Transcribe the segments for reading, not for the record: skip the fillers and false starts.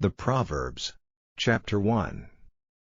The Proverbs. Chapter 1.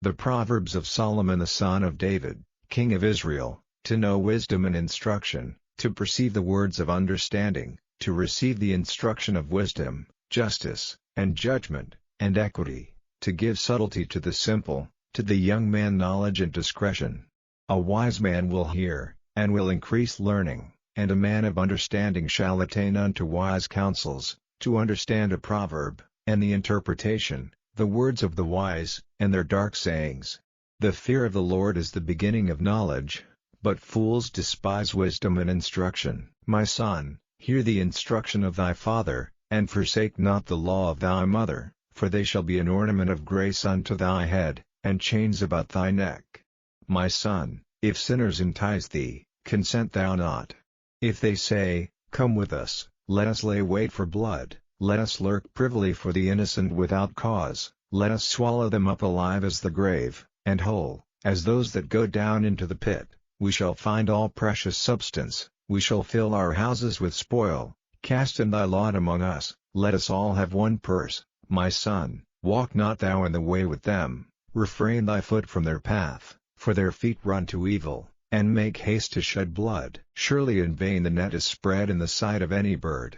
The Proverbs of Solomon the son of David, king of Israel, to know wisdom and instruction, to perceive the words of understanding, to receive the instruction of wisdom, justice, and judgment, and equity, to give subtlety to the simple, to the young man knowledge and discretion. A wise man will hear, and will increase learning, and a man of understanding shall attain unto wise counsels, to understand a proverb, and the interpretation, the words of the wise, and their dark sayings. The fear of the Lord is the beginning of knowledge, but fools despise wisdom and instruction. My son, hear the instruction of thy father, and forsake not the law of thy mother, for they shall be an ornament of grace unto thy head, and chains about thy neck. My son, if sinners entice thee, consent thou not. If they say, Come with us, let us lay wait for blood, let us lurk privily for the innocent without cause, let us swallow them up alive as the grave, and whole, as those that go down into the pit. We shall find all precious substance, we shall fill our houses with spoil. Cast in thy lot among us, let us all have one purse. My son, walk not thou in the way with them, refrain thy foot from their path, for their feet run to evil, and make haste to shed blood. Surely in vain the net is spread in the sight of any bird.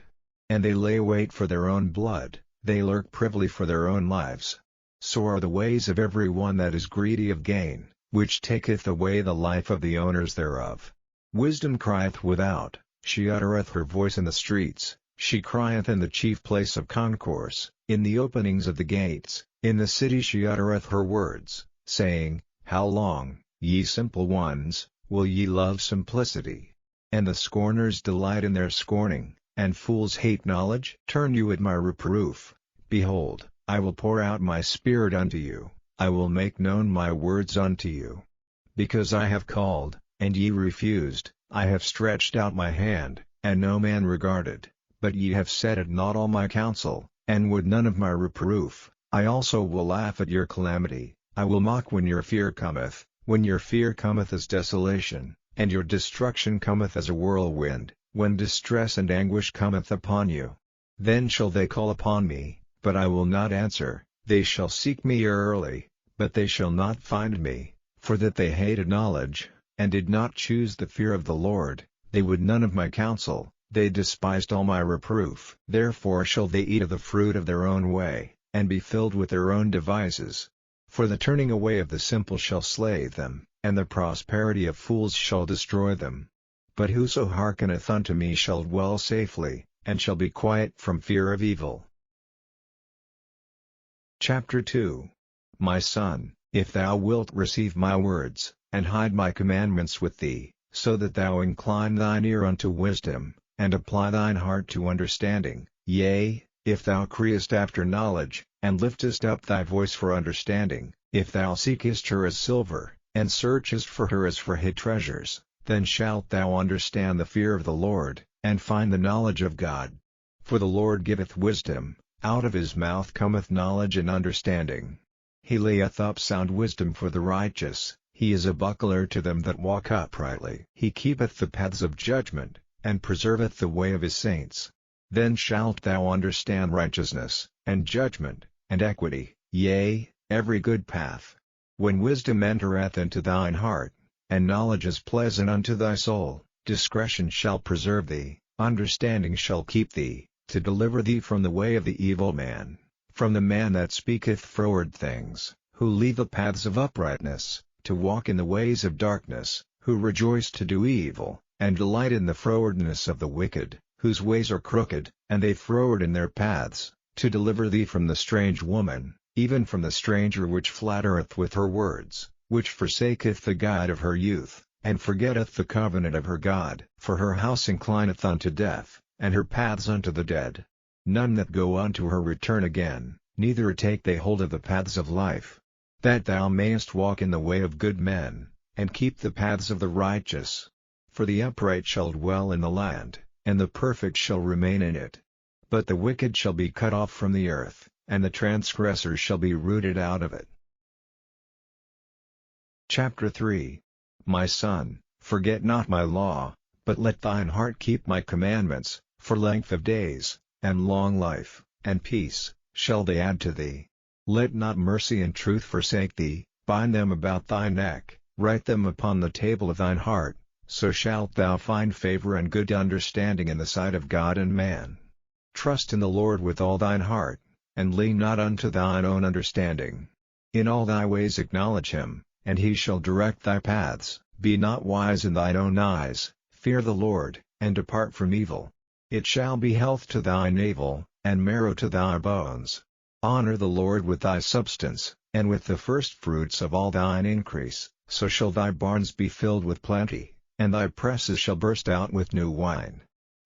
And they lay wait for their own blood, they lurk privily for their own lives. So are the ways of every one that is greedy of gain, which taketh away the life of the owners thereof. Wisdom crieth without, she uttereth her voice in the streets, she crieth in the chief place of concourse, in the openings of the gates, in the city she uttereth her words, saying, How long, ye simple ones, will ye love simplicity? And the scorners delight in their scorning, and fools hate knowledge. Turn you at my reproof, behold, I will pour out my spirit unto you, I will make known my words unto you. Because I have called, and ye refused, I have stretched out my hand, and no man regarded, but ye have set at naught all my counsel, and would none of my reproof. I also will laugh at your calamity, I will mock when your fear cometh, when your fear cometh as desolation, and your destruction cometh as a whirlwind, when distress and anguish cometh upon you. Then shall they call upon me, but I will not answer, they shall seek me early, but they shall not find me, for that they hated knowledge, and did not choose the fear of the Lord. They would none of my counsel, they despised all my reproof. Therefore shall they eat of the fruit of their own way, and be filled with their own devices. For the turning away of the simple shall slay them, and the prosperity of fools shall destroy them. But whoso hearkeneth unto me shall dwell safely, and shall be quiet from fear of evil. Chapter 2. My son, if thou wilt receive my words, and hide my commandments with thee, so that thou incline thine ear unto wisdom, and apply thine heart to understanding, yea, if thou criest after knowledge, and liftest up thy voice for understanding, if thou seekest her as silver, and searchest for her as for hid treasures, then shalt thou understand the fear of the Lord, and find the knowledge of God. For the Lord giveth wisdom, out of his mouth cometh knowledge and understanding. He layeth up sound wisdom for the righteous, he is a buckler to them that walk uprightly. He keepeth the paths of judgment, and preserveth the way of his saints. Then shalt thou understand righteousness, and judgment, and equity, yea, every good path. When wisdom entereth into thine heart, and knowledge is pleasant unto thy soul, discretion shall preserve thee, understanding shall keep thee, to deliver thee from the way of the evil man, from the man that speaketh froward things, who leave the paths of uprightness, to walk in the ways of darkness, who rejoice to do evil, and delight in the frowardness of the wicked, whose ways are crooked, and they froward in their paths, to deliver thee from the strange woman, even from the stranger which flattereth with her words, which forsaketh the guide of her youth, and forgetteth the covenant of her God. For her house inclineth unto death, and her paths unto the dead. None that go unto her return again, neither take they hold of the paths of life. That thou mayest walk in the way of good men, and keep the paths of the righteous. For the upright shall dwell in the land, and the perfect shall remain in it. But the wicked shall be cut off from the earth, and the transgressors shall be rooted out of it. Chapter 3. My son, forget not my law, but let thine heart keep my commandments, for length of days, and long life, and peace, shall they add to thee. Let not mercy and truth forsake thee, bind them about thy neck, write them upon the table of thine heart, so shalt thou find favor and good understanding in the sight of God and man. Trust in the Lord with all thine heart, and lean not unto thine own understanding. In all thy ways acknowledge him, and he shall direct thy paths. Be not wise in thine own eyes, fear the Lord, and depart from evil. It shall be health to thy navel, and marrow to thy bones. Honor the Lord with thy substance, and with the firstfruits of all thine increase, so shall thy barns be filled with plenty, and thy presses shall burst out with new wine.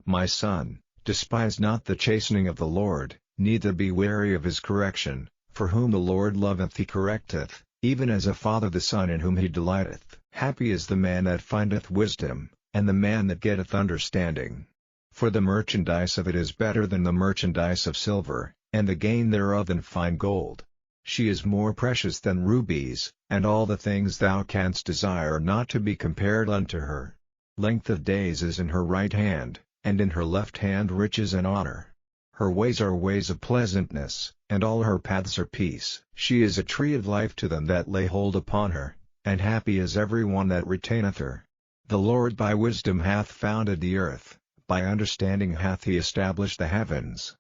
My son, despise not the chastening of the Lord, neither be weary of his correction, for whom the Lord loveth he correcteth, even as a father the son in whom he delighteth. Happy is the man that findeth wisdom, and the man that getteth understanding. For the merchandise of it is better than the merchandise of silver, and the gain thereof than fine gold. She is more precious than rubies, and all the things thou canst desire are not to be compared unto her. Length of days is in her right hand, and in her left hand riches and honor. Her ways are ways of pleasantness, and all her paths are peace. She is a tree of life to them that lay hold upon her, and happy is every one that retaineth her. The Lord by wisdom hath founded the earth, by understanding hath he established the heavens.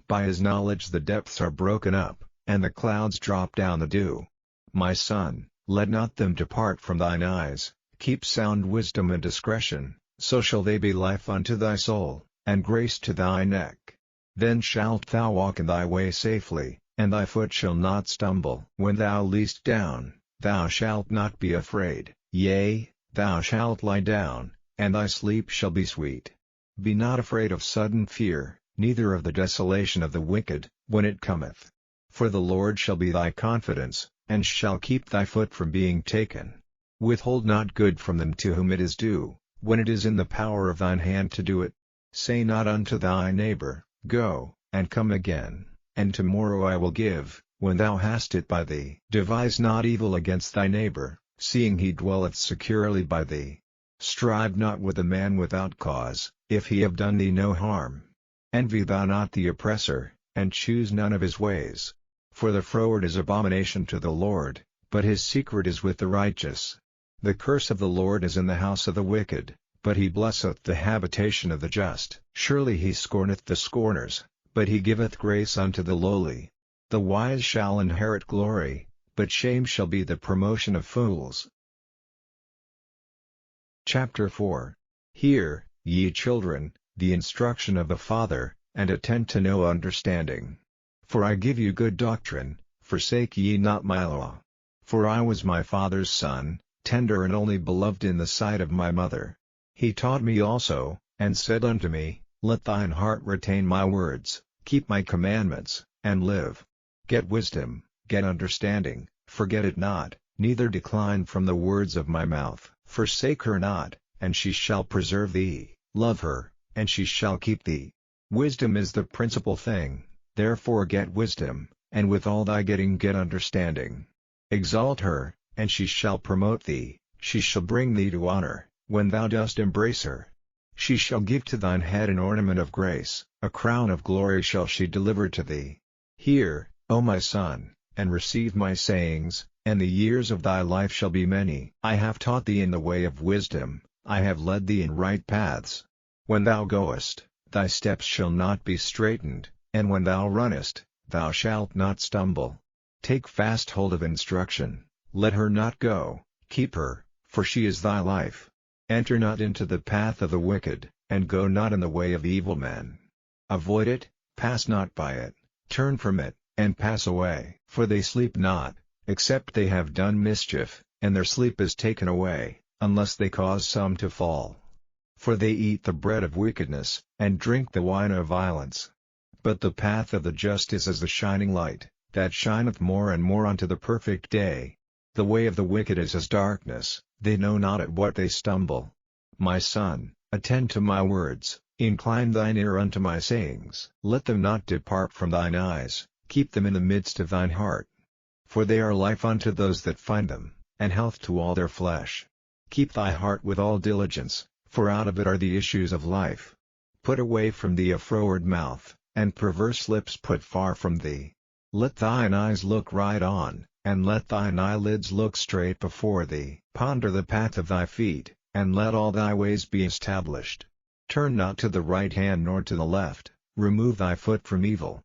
By his knowledge the depths are broken up, and the clouds drop down the dew. My son, let not them depart from thine eyes, keep sound wisdom and discretion, so shall they be life unto thy soul, and grace to thy neck. Then shalt thou walk in thy way safely, and thy foot shall not stumble. When thou liest down, thou shalt not be afraid, yea, thou shalt lie down, and thy sleep shall be sweet. Be not afraid of sudden fear, neither of the desolation of the wicked, when it cometh. For the Lord shall be thy confidence, and shall keep thy foot from being taken. Withhold not good from them to whom it is due, when it is in the power of thine hand to do it. Say not unto thy neighbor, Go, and come again, and tomorrow I will give, when thou hast it by thee. Devise not evil against thy neighbor, seeing he dwelleth securely by thee. Strive not with a man without cause, if he have done thee no harm. Envy thou not the oppressor, and choose none of his ways. For the froward is abomination to the Lord, but his secret is with the righteous. The curse of the Lord is in the house of the wicked, but he blesseth the habitation of the just. Surely he scorneth the scorners, but he giveth grace unto the lowly. The wise shall inherit glory, but shame shall be the promotion of fools. Chapter 4. Hear, ye children, the instruction of a father, and attend to know understanding. For I give you good doctrine, forsake ye not my law. For I was my father's son, tender and only beloved in the sight of my mother. He taught me also, and said unto me, Let thine heart retain my words, keep my commandments, and live. Get wisdom, get understanding, forget it not, neither decline from the words of my mouth. Forsake her not, and she shall preserve thee. Love her, and she shall keep thee. Wisdom is the principal thing, therefore get wisdom, and with all thy getting get understanding. Exalt her, and she shall promote thee, she shall bring thee to honor, when thou dost embrace her. She shall give to thine head an ornament of grace, a crown of glory shall she deliver to thee. Hear, O my son, and receive my sayings, and the years of thy life shall be many. I have taught thee in the way of wisdom, I have led thee in right paths. When thou goest, thy steps shall not be straitened, and when thou runnest, thou shalt not stumble. Take fast hold of instruction, let her not go, keep her, for she is thy life. Enter not into the path of the wicked, and go not in the way of evil men. Avoid it, pass not by it, turn from it, and pass away. For they sleep not, except they have done mischief, and their sleep is taken away, unless they cause some to fall. For they eat the bread of wickedness, and drink the wine of violence. But the path of the just is as the shining light, that shineth more and more unto the perfect day. The way of the wicked is as darkness, they know not at what they stumble. My son, attend to my words, incline thine ear unto my sayings. Let them not depart from thine eyes, keep them in the midst of thine heart. For they are life unto those that find them, and health to all their flesh. Keep thy heart with all diligence, for out of it are the issues of life. Put away from thee a froward mouth, and perverse lips put far from thee. Let thine eyes look right on, and let thine eyelids look straight before thee. Ponder the path of thy feet, and let all thy ways be established. Turn not to the right hand nor to the left, remove thy foot from evil.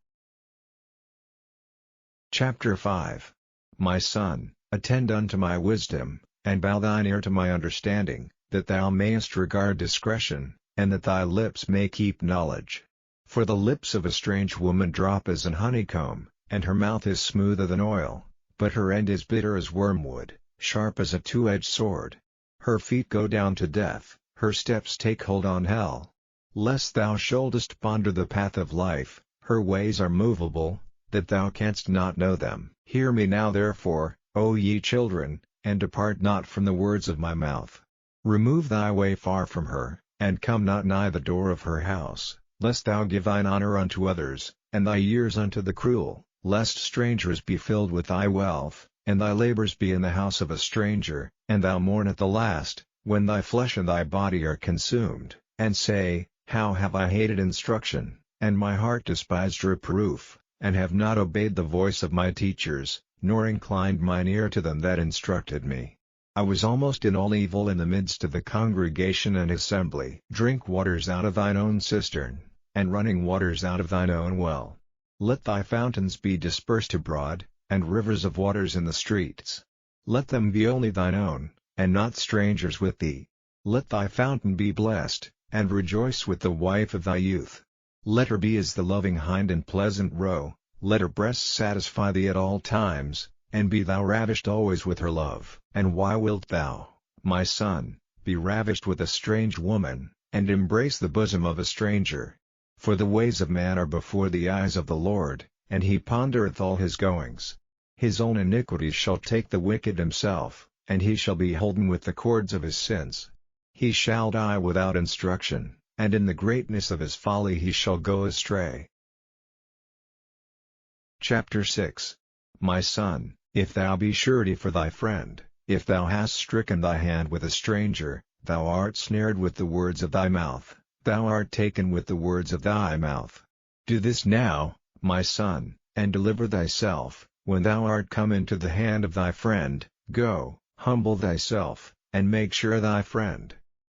Chapter 5. My son, attend unto my wisdom, and bow thine ear to my understanding, that thou mayest regard discretion, and that thy lips may keep knowledge. For the lips of a strange woman drop as an honeycomb, and her mouth is smoother than oil, but her end is bitter as wormwood, sharp as a two-edged sword. Her feet go down to death, her steps take hold on hell. Lest thou shouldest ponder the path of life, her ways are movable, that thou canst not know them. Hear me now therefore, O ye children, and depart not from the words of my mouth. Remove thy way far from her, and come not nigh the door of her house, lest thou give thine honor unto others, and thy years unto the cruel, lest strangers be filled with thy wealth, and thy labors be in the house of a stranger, and thou mourn at the last, when thy flesh and thy body are consumed, and say, How have I hated instruction, and my heart despised reproof, and have not obeyed the voice of my teachers, nor inclined mine ear to them that instructed me. I was almost in all evil in the midst of the congregation and assembly. Drink waters out of thine own cistern, and running waters out of thine own well. Let thy fountains be dispersed abroad, and rivers of waters in the streets. Let them be only thine own, and not strangers with thee. Let thy fountain be blessed, and rejoice with the wife of thy youth. Let her be as the loving hind and pleasant roe, let her breasts satisfy thee at all times, and be thou ravished always with her love. And why wilt thou, my son, be ravished with a strange woman, and embrace the bosom of a stranger? For the ways of man are before the eyes of the Lord, and he pondereth all his goings. His own iniquities shall take the wicked himself, and he shall be holden with the cords of his sins. He shall die without instruction, and in the greatness of his folly he shall go astray. Chapter 6. My son, if thou be surety for thy friend, if thou hast stricken thy hand with a stranger, thou art snared with the words of thy mouth, thou art taken with the words of thy mouth. Do this now, my son, and deliver thyself, when thou art come into the hand of thy friend. Go, humble thyself, and make sure thy friend.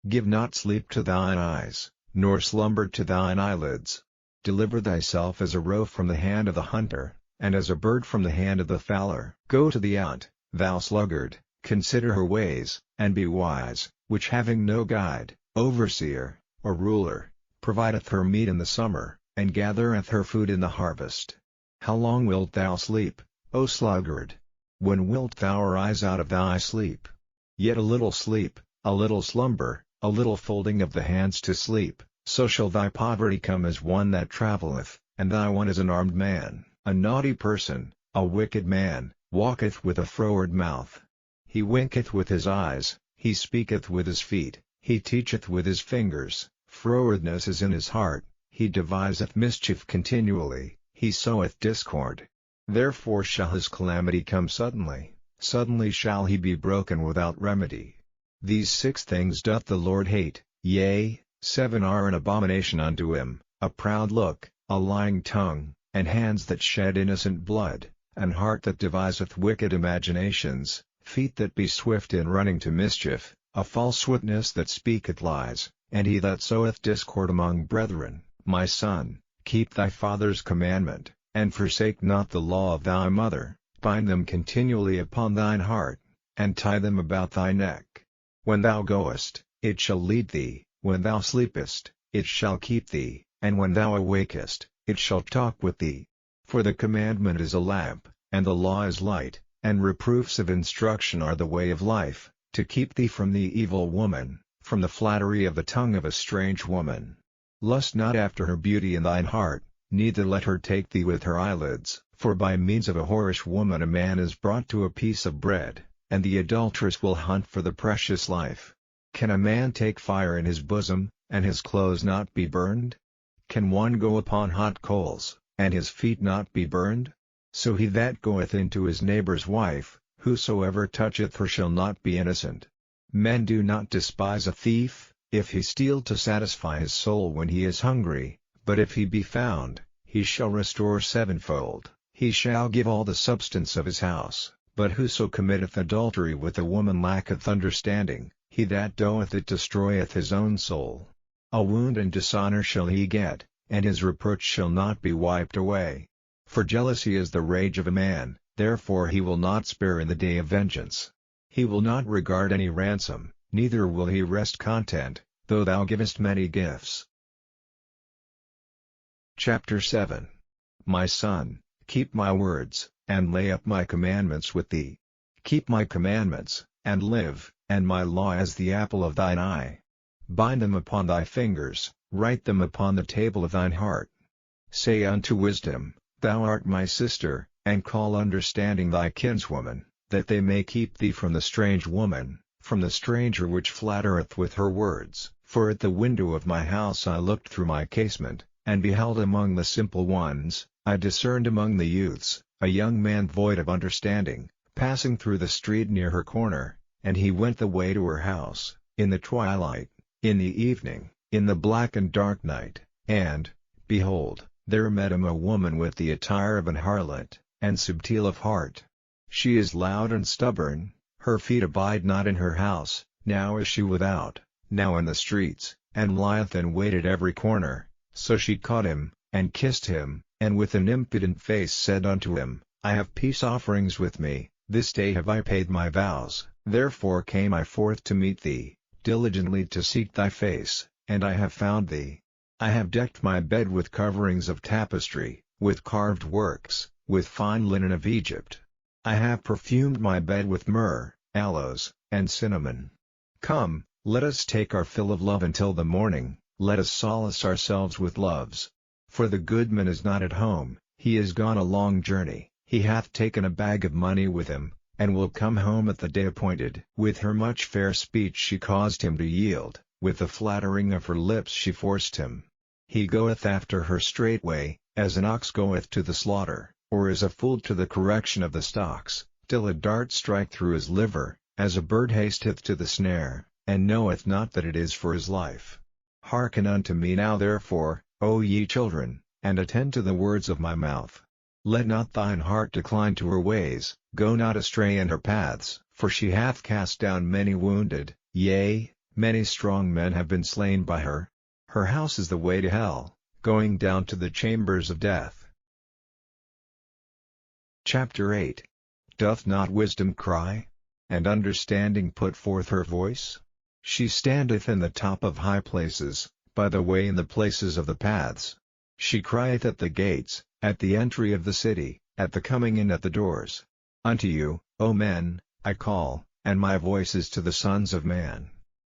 Give not sleep to thine eyes, nor slumber to thine eyelids. Deliver thyself as a roe from the hand of the hunter, and as a bird from the hand of the fowler. Go to the ant, thou sluggard, consider her ways, and be wise, which having no guide, overseer, or ruler, provideth her meat in the summer, and gathereth her food in the harvest. How long wilt thou sleep, O sluggard? When wilt thou arise out of thy sleep? Yet a little sleep, a little slumber, a little folding of the hands to sleep, so shall thy poverty come as one that travelleth, and thy one as an armed man. A naughty person, a wicked man, walketh with a froward mouth. He winketh with his eyes, he speaketh with his feet, he teacheth with his fingers. Frowardness is in his heart, he deviseth mischief continually, he soweth discord. Therefore shall his calamity come suddenly, suddenly shall he be broken without remedy. These 6 things doth the Lord hate, yea, 7 are an abomination unto him: a proud look, a lying tongue, and hands that shed innocent blood, an heart that deviseth wicked imaginations, feet that be swift in running to mischief, a false witness that speaketh lies, and he that soweth discord among brethren. My son, keep thy father's commandment, and forsake not the law of thy mother. Bind them continually upon thine heart, and tie them about thy neck. When thou goest, it shall lead thee, when thou sleepest, it shall keep thee, and when thou awakest, it shall talk with thee. For the commandment is a lamp, and the law is light, and reproofs of instruction are the way of life, to keep thee from the evil woman, from the flattery of the tongue of a strange woman. Lust not after her beauty in thine heart, neither let her take thee with her eyelids, for by means of a whorish woman a man is brought to a piece of bread, and the adulteress will hunt for the precious life. Can a man take fire in his bosom, and his clothes not be burned? Can one go upon hot coals, and his feet not be burned? So he that goeth into his neighbor's wife, whosoever toucheth her shall not be innocent. Men do not despise a thief, if he steal to satisfy his soul when he is hungry, but if he be found, he shall restore sevenfold. he shall give all the substance of his house. But whoso committeth adultery with a woman lacketh understanding, he that doeth it destroyeth his own soul. A wound and dishonor shall he get, and his reproach shall not be wiped away. For jealousy is the rage of a man, therefore he will not spare in the day of vengeance. He will not regard any ransom, neither will he rest content, though thou givest many gifts. Chapter 7. My son, keep my words, and lay up my commandments with thee. Keep my commandments, and live, and my law as the apple of thine eye. Bind them upon thy fingers, write them upon the table of thine heart. Say unto wisdom, Thou art my sister, and call understanding thy kinswoman, that they may keep thee from the strange woman, from the stranger which flattereth with her words. For at the window of my house I looked through my casement, and beheld among the simple ones, I discerned among the youths, a young man void of understanding, passing through the street near her corner, and he went the way to her house, in the twilight, in the evening, in the black and dark night, and, behold, there met him a woman with the attire of an harlot, and subtile of heart. She is loud and stubborn, her feet abide not in her house, now is she without, now in the streets, and lieth in wait at every corner. So she caught him, and kissed him, and with an impudent face said unto him, I have peace offerings with me, this day have I paid my vows, therefore came I forth to meet thee, diligently to seek thy face, and I have found thee. I have decked my bed with coverings of tapestry, with carved works, with fine linen of Egypt. I have perfumed my bed with myrrh, aloes, and cinnamon. Come, let us take our fill of love until the morning, let us solace ourselves with loves. For the goodman is not at home, he is gone a long journey, he hath taken a bag of money with him, and will come home at the day appointed. With her much fair speech she caused him to yield, with the flattering of her lips she forced him. He goeth after her straightway, as an ox goeth to the slaughter, or as a fool to the correction of the stocks, till a dart strike through his liver, as a bird hasteth to the snare, and knoweth not that it is for his life. Hearken unto me now therefore, O ye children, and attend to the words of my mouth. Let not thine heart decline to her ways, go not astray in her paths, for she hath cast down many wounded, yea, many strong men have been slain by her. Her house is the way to hell, going down to the chambers of death. Chapter 8. Doth not wisdom cry? And understanding put forth her voice? She standeth in the top of high places, by the way in the places of the paths. She crieth at the gates, at the entry of the city, at the coming in at the doors. Unto you, O men, I call, and my voice is to the sons of man.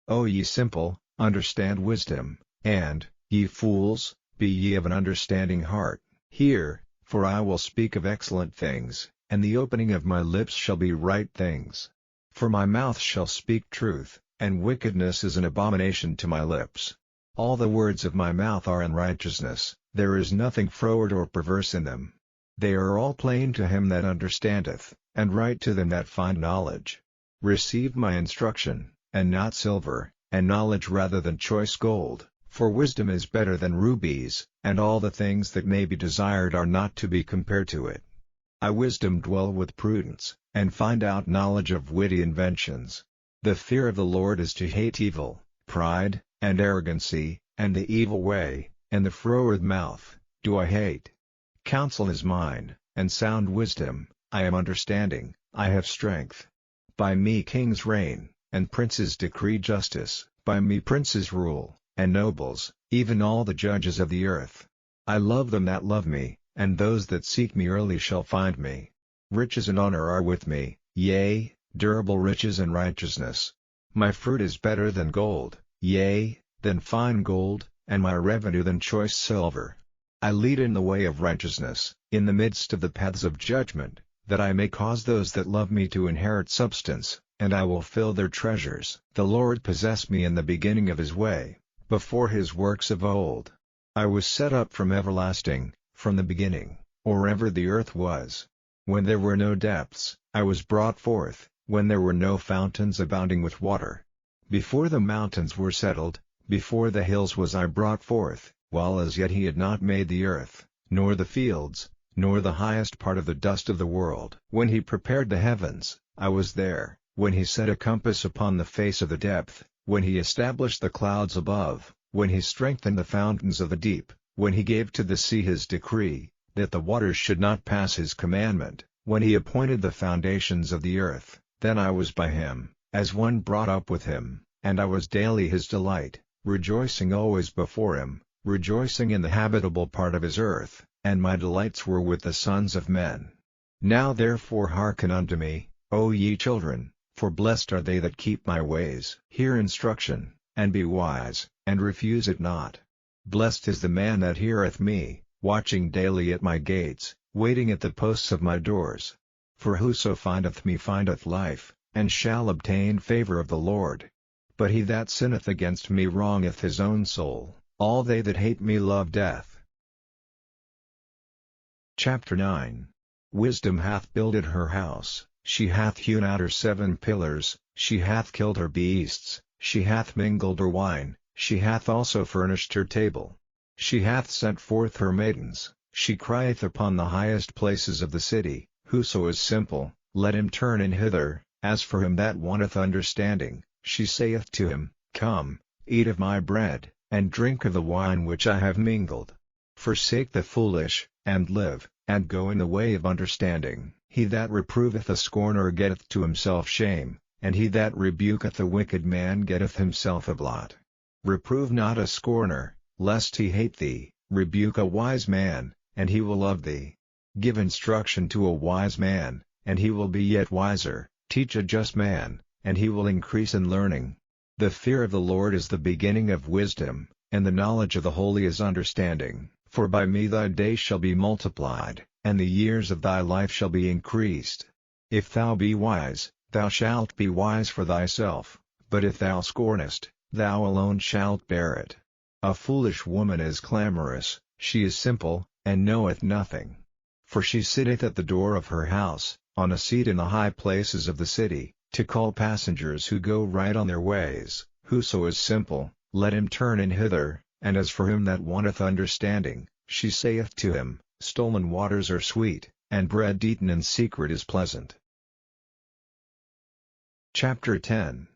O ye simple, understand wisdom, and, ye fools, be ye of an understanding heart. Hear, for I will speak of excellent things, and the opening of my lips shall be right things. For my mouth shall speak truth, and wickedness is an abomination to my lips. All the words of my mouth are in righteousness, there is nothing froward or perverse in them. They are all plain to him that understandeth, and right to them that find knowledge. Receive my instruction, and not silver, and knowledge rather than choice gold, for wisdom is better than rubies, and all the things that may be desired are not to be compared to it. I wisdom dwell with prudence, and find out knowledge of witty inventions. The fear of the Lord is to hate evil, pride, and arrogancy, and the evil way, and the froward mouth, do I hate. Counsel is mine, and sound wisdom, I am understanding, I have strength. By me kings reign, and princes decree justice, by me princes rule, and nobles, even all the judges of the earth. I love them that love me, and those that seek me early shall find me. Riches and honor are with me, yea, durable riches and righteousness. My fruit is better than gold, yea, than fine gold, and my revenue than choice silver. I lead in the way of righteousness, in the midst of the paths of judgment, that I may cause those that love me to inherit substance, and I will fill their treasures. The Lord possessed me in the beginning of his way, before his works of old. I was set up from everlasting, from the beginning, or ever the earth was. When there were no depths, I was brought forth, when there were no fountains abounding with water. Before the mountains were settled, before the hills was I brought forth, while as yet he had not made the earth, nor the fields, nor the highest part of the dust of the world. When he prepared the heavens, I was there, when he set a compass upon the face of the depth, when he established the clouds above, when he strengthened the fountains of the deep, when he gave to the sea his decree, that the waters should not pass his commandment, when he appointed the foundations of the earth. Then I was by him, as one brought up with him, and I was daily his delight, rejoicing always before him, rejoicing in the habitable part of his earth, and my delights were with the sons of men. Now therefore hearken unto me, O ye children, for blessed are they that keep my ways. Hear instruction, and be wise, and refuse it not. Blessed is the man that heareth me, watching daily at my gates, waiting at the posts of my doors. For whoso findeth me findeth life, and shall obtain favor of the Lord. But he that sinneth against me wrongeth his own soul. All they that hate me love death. Chapter 9. Wisdom hath builded her house, she hath hewn out her 7 pillars, she hath killed her beasts, she hath mingled her wine, she hath also furnished her table. She hath sent forth her maidens, she crieth upon the highest places of the city. Whoso is simple, let him turn in hither. As for him that wanteth understanding, she saith to him, Come, eat of my bread, and drink of the wine which I have mingled. Forsake the foolish, and live, and go in the way of understanding. He that reproveth a scorner getteth to himself shame, and he that rebuketh a wicked man getteth himself a blot. Reprove not a scorner, lest he hate thee. Rebuke a wise man, and he will love thee. Give instruction to a wise man, and he will be yet wiser. Teach a just man, and he will increase in learning. The fear of the Lord is the beginning of wisdom, and the knowledge of the holy is understanding. For by me thy days shall be multiplied, and the years of thy life shall be increased. If thou be wise, thou shalt be wise for thyself, but if thou scornest, thou alone shalt bear it. A foolish woman is clamorous, she is simple, and knoweth nothing. For she sitteth at the door of her house, on a seat in the high places of the city, to call passengers who go right on their ways. Whoso is simple, let him turn in hither. And as for him that wanteth understanding, she saith to him, Stolen waters are sweet, and bread eaten in secret is pleasant. Chapter 10.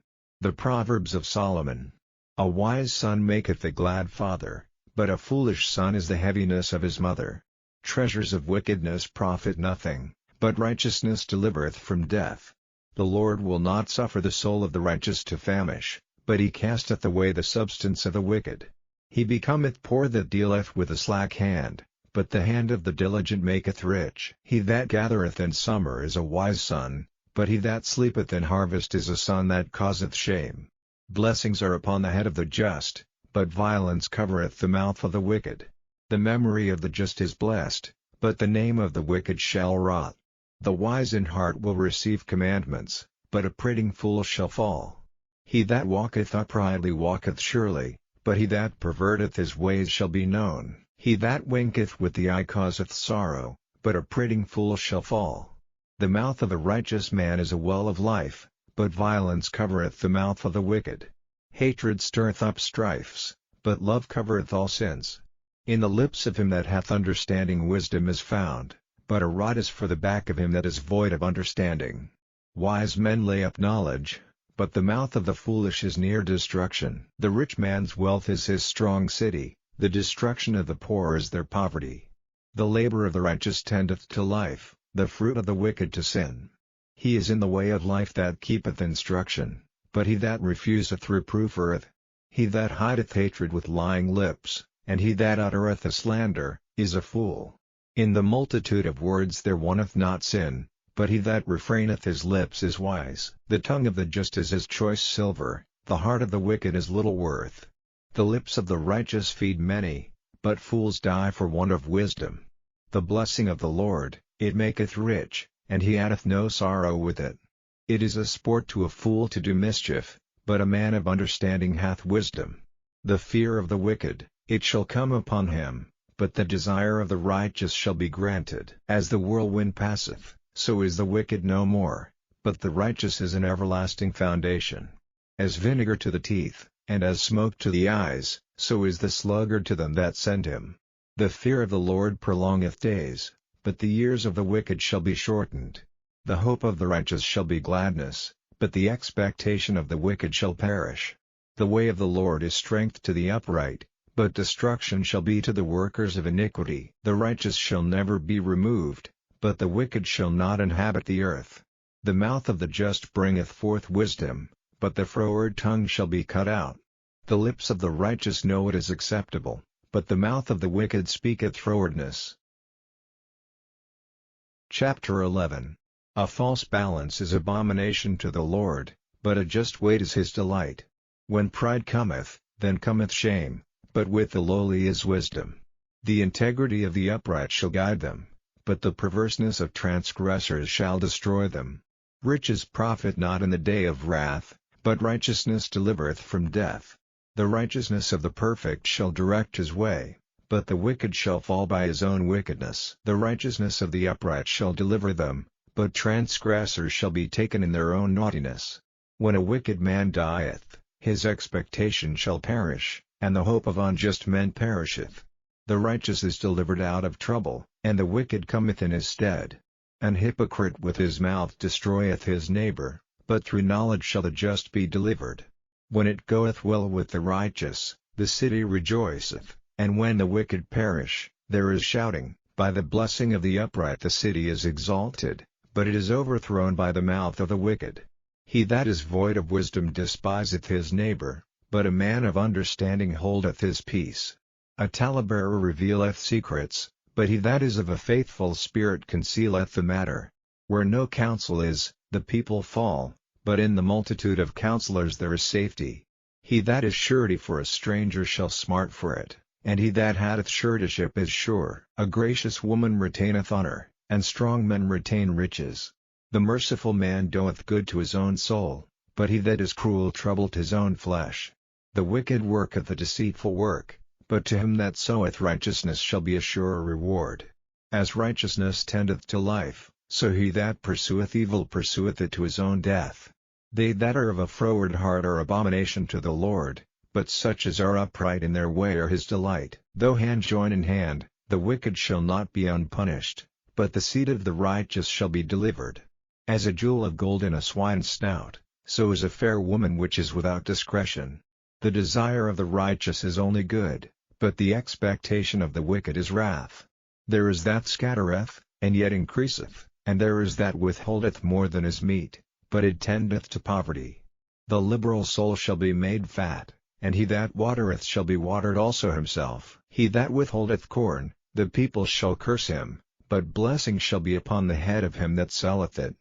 The Proverbs of Solomon. A wise son maketh a glad father, but a foolish son is the heaviness of his mother. Treasures of wickedness profit nothing, but righteousness delivereth from death. The Lord will not suffer the soul of the righteous to famish, but he casteth away the substance of the wicked. He becometh poor that dealeth with a slack hand, but the hand of the diligent maketh rich. He that gathereth in summer is a wise son, but he that sleepeth in harvest is a son that causeth shame. Blessings are upon the head of the just, but violence covereth the mouth of the wicked. The memory of the just is blessed, but the name of the wicked shall rot. The wise in heart will receive commandments, but a prating fool shall fall. He that walketh uprightly walketh surely, but he that perverteth his ways shall be known. He that winketh with the eye causeth sorrow, but a prating fool shall fall. The mouth of the righteous man is a well of life, but violence covereth the mouth of the wicked. Hatred stirreth up strifes, but love covereth all sins. In the lips of him that hath understanding wisdom is found, but a rod is for the back of him that is void of understanding. Wise men lay up knowledge, but the mouth of the foolish is near destruction. The rich man's wealth is his strong city, the destruction of the poor is their poverty. The labor of the righteous tendeth to life, the fruit of the wicked to sin. He is in the way of life that keepeth instruction, but he that refuseth reproof erreth. He that hideth hatred with lying lips, and he that uttereth a slander, is a fool. In the multitude of words there wanteth not sin, but he that refraineth his lips is wise. The tongue of the just is as choice silver, the heart of the wicked is little worth. The lips of the righteous feed many, but fools die for want of wisdom. The blessing of the Lord, it maketh rich, and he addeth no sorrow with it. It is a sport to a fool to do mischief, but a man of understanding hath wisdom. The fear of the wicked, it shall come upon him, but the desire of the righteous shall be granted. As the whirlwind passeth, so is the wicked no more, but the righteous is an everlasting foundation. As vinegar to the teeth, and as smoke to the eyes, so is the sluggard to them that send him. The fear of the Lord prolongeth days, but the years of the wicked shall be shortened. The hope of the righteous shall be gladness, but the expectation of the wicked shall perish. The way of the Lord is strength to the upright, but destruction shall be to the workers of iniquity. The righteous shall never be removed, but the wicked shall not inhabit the earth. The mouth of the just bringeth forth wisdom, but the froward tongue shall be cut out. The lips of the righteous know it is acceptable, but the mouth of the wicked speaketh frowardness. Chapter 11. A false balance is abomination to the Lord, but a just weight is his delight. When pride cometh, then cometh shame, but with the lowly is wisdom. The integrity of the upright shall guide them, but the perverseness of transgressors shall destroy them. Riches profit not in the day of wrath, but righteousness delivereth from death. The righteousness of the perfect shall direct his way, but the wicked shall fall by his own wickedness. The righteousness of the upright shall deliver them, but transgressors shall be taken in their own naughtiness. When a wicked man dieth, his expectation shall perish, and the hope of unjust men perisheth. The righteous is delivered out of trouble, and the wicked cometh in his stead. An hypocrite with his mouth destroyeth his neighbor, but through knowledge shall the just be delivered. When it goeth well with the righteous, the city rejoiceth, and when the wicked perish, there is shouting. By the blessing of the upright the city is exalted, but it is overthrown by the mouth of the wicked. He that is void of wisdom despiseth his neighbor, but a man of understanding holdeth his peace. A talebearer revealeth secrets, but he that is of a faithful spirit concealeth the matter. Where no counsel is, the people fall, but in the multitude of counselors there is safety. He that is surety for a stranger shall smart for it, and he that hath suretyship is sure. A gracious woman retaineth honor, and strong men retain riches. The merciful man doeth good to his own soul, but he that is cruel troubleth his own flesh. The wicked worketh a deceitful work, but to him that soweth righteousness shall be a sure reward. As righteousness tendeth to life, so he that pursueth evil pursueth it to his own death. They that are of a froward heart are abomination to the Lord, but such as are upright in their way are his delight. Though hand join in hand, the wicked shall not be unpunished, but the seed of the righteous shall be delivered. As a jewel of gold in a swine's snout, so is a fair woman which is without discretion. The desire of the righteous is only good, but the expectation of the wicked is wrath. There is that scattereth, and yet increaseth, and there is that withholdeth more than is meet, but it tendeth to poverty. The liberal soul shall be made fat, and he that watereth shall be watered also himself. He that withholdeth corn, the people shall curse him, but blessing shall be upon the head of him that selleth it.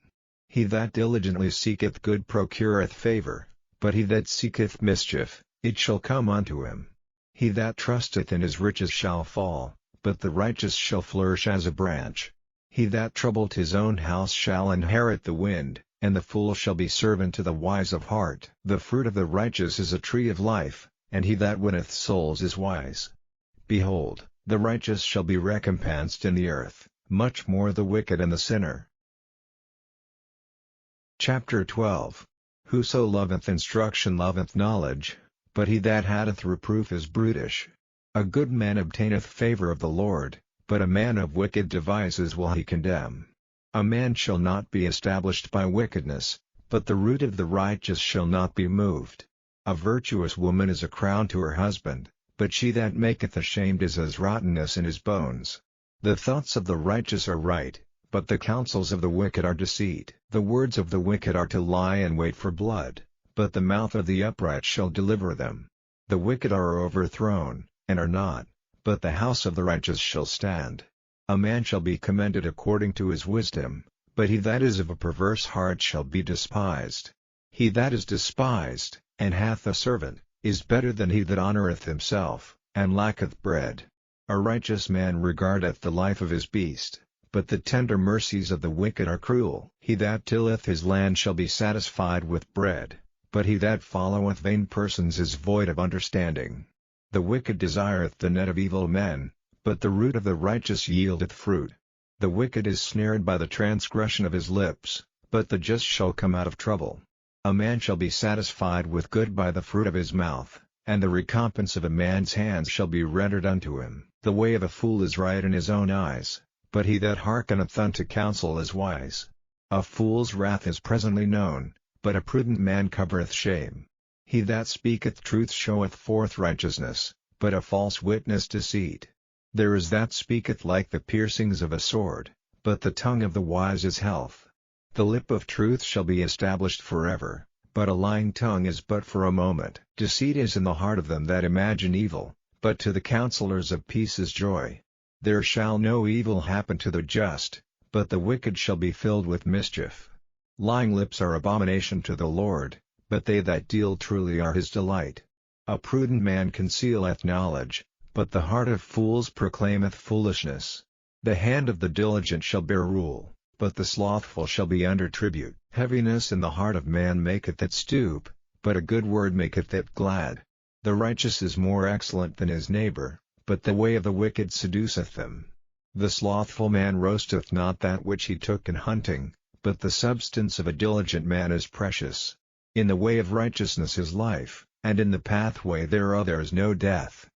He that diligently seeketh good procureth favor, but he that seeketh mischief, it shall come unto him. He that trusteth in his riches shall fall, but the righteous shall flourish as a branch. He that troubleth his own house shall inherit the wind, and the fool shall be servant to the wise of heart. The fruit of the righteous is a tree of life, and he that winneth souls is wise. Behold, the righteous shall be recompensed in the earth, much more the wicked and the sinner. Chapter 12. Whoso loveth instruction loveth knowledge, but he that hateth reproof is brutish. A good man obtaineth favor of the Lord, but a man of wicked devices will he condemn. A man shall not be established by wickedness, but the root of the righteous shall not be moved. A virtuous woman is a crown to her husband, but she that maketh ashamed is as rottenness in his bones. The thoughts of the righteous are right, but the counsels of the wicked are deceit. The words of the wicked are to lie and wait for blood, but the mouth of the upright shall deliver them. The wicked are overthrown, and are not, but the house of the righteous shall stand. A man shall be commended according to his wisdom, but he that is of a perverse heart shall be despised. He that is despised, and hath a servant, is better than he that honoureth himself, and lacketh bread. A righteous man regardeth the life of his beast, but the tender mercies of the wicked are cruel. He that tilleth his land shall be satisfied with bread, but he that followeth vain persons is void of understanding. The wicked desireth the net of evil men, but the root of the righteous yieldeth fruit. The wicked is snared by the transgression of his lips, but the just shall come out of trouble. A man shall be satisfied with good by the fruit of his mouth, and the recompense of a man's hands shall be rendered unto him. The way of a fool is right in his own eyes, but he that hearkeneth unto counsel is wise. A fool's wrath is presently known, but a prudent man covereth shame. He that speaketh truth showeth forth righteousness, but a false witness deceit. There is that speaketh like the piercings of a sword, but the tongue of the wise is health. The lip of truth shall be established forever, but a lying tongue is but for a moment. Deceit is in the heart of them that imagine evil, but to the counselors of peace is joy. There shall no evil happen to the just, but the wicked shall be filled with mischief. Lying lips are abomination to the Lord, but they that deal truly are his delight. A prudent man concealeth knowledge, but the heart of fools proclaimeth foolishness. The hand of the diligent shall bear rule, but the slothful shall be under tribute. Heaviness in the heart of man maketh it stoop, but a good word maketh it glad. The righteous is more excellent than his neighbor, but the way of the wicked seduceth them. The slothful man roasteth not that which he took in hunting, but the substance of a diligent man is precious. In the way of righteousness is life, and in the pathway thereof there is no death.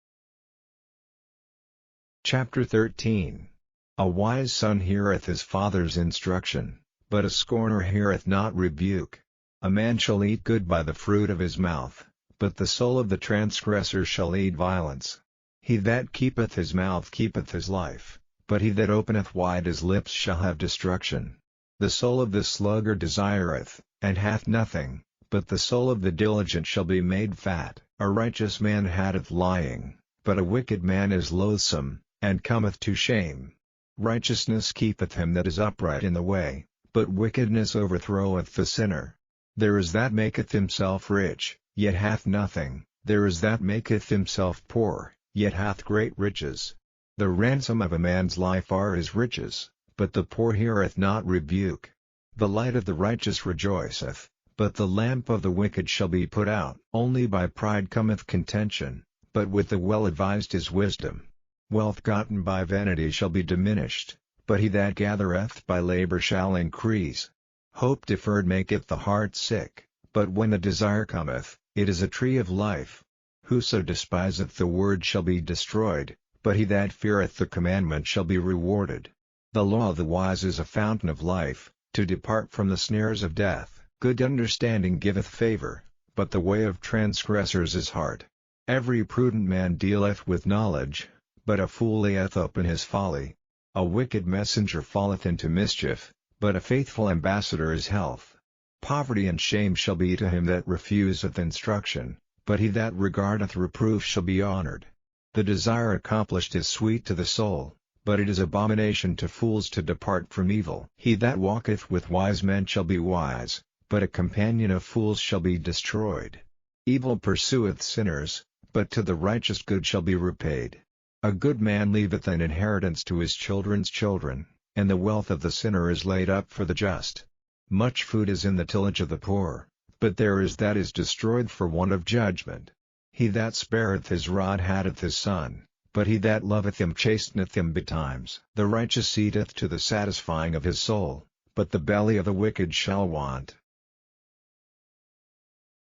Chapter 13. A wise son heareth his father's instruction, but a scorner heareth not rebuke. A man shall eat good by the fruit of his mouth, but the soul of the transgressor shall eat violence. He that keepeth his mouth keepeth his life, but he that openeth wide his lips shall have destruction. The soul of the sluggard desireth, and hath nothing, but the soul of the diligent shall be made fat. A righteous man hateth lying, but a wicked man is loathsome, and cometh to shame. Righteousness keepeth him that is upright in the way, but wickedness overthroweth the sinner. There is that maketh himself rich, yet hath nothing, there is that maketh himself poor, yet hath great riches. The ransom of a man's life are his riches, but the poor heareth not rebuke. The light of the righteous rejoiceth, but the lamp of the wicked shall be put out. Only by pride cometh contention, but with the well-advised is wisdom. Wealth gotten by vanity shall be diminished, but he that gathereth by labor shall increase. Hope deferred maketh the heart sick, but when the desire cometh, it is a tree of life. Whoso despiseth the word shall be destroyed, but he that feareth the commandment shall be rewarded. The law of the wise is a fountain of life, to depart from the snares of death. Good understanding giveth favor, but the way of transgressors is hard. Every prudent man dealeth with knowledge, but a fool layeth open his folly. A wicked messenger falleth into mischief, but a faithful ambassador is health. Poverty and shame shall be to him that refuseth instruction, but he that regardeth reproof shall be honored. The desire accomplished is sweet to the soul, but it is abomination to fools to depart from evil. He that walketh with wise men shall be wise, but a companion of fools shall be destroyed. Evil pursueth sinners, but to the righteous good shall be repaid. A good man leaveth an inheritance to his children's children, and the wealth of the sinner is laid up for the just. Much food is in the tillage of the poor, but there is that is destroyed for want of judgment. He that spareth his rod hateth his son, but he that loveth him chasteneth him betimes. The righteous eateth to the satisfying of his soul, but the belly of the wicked shall want.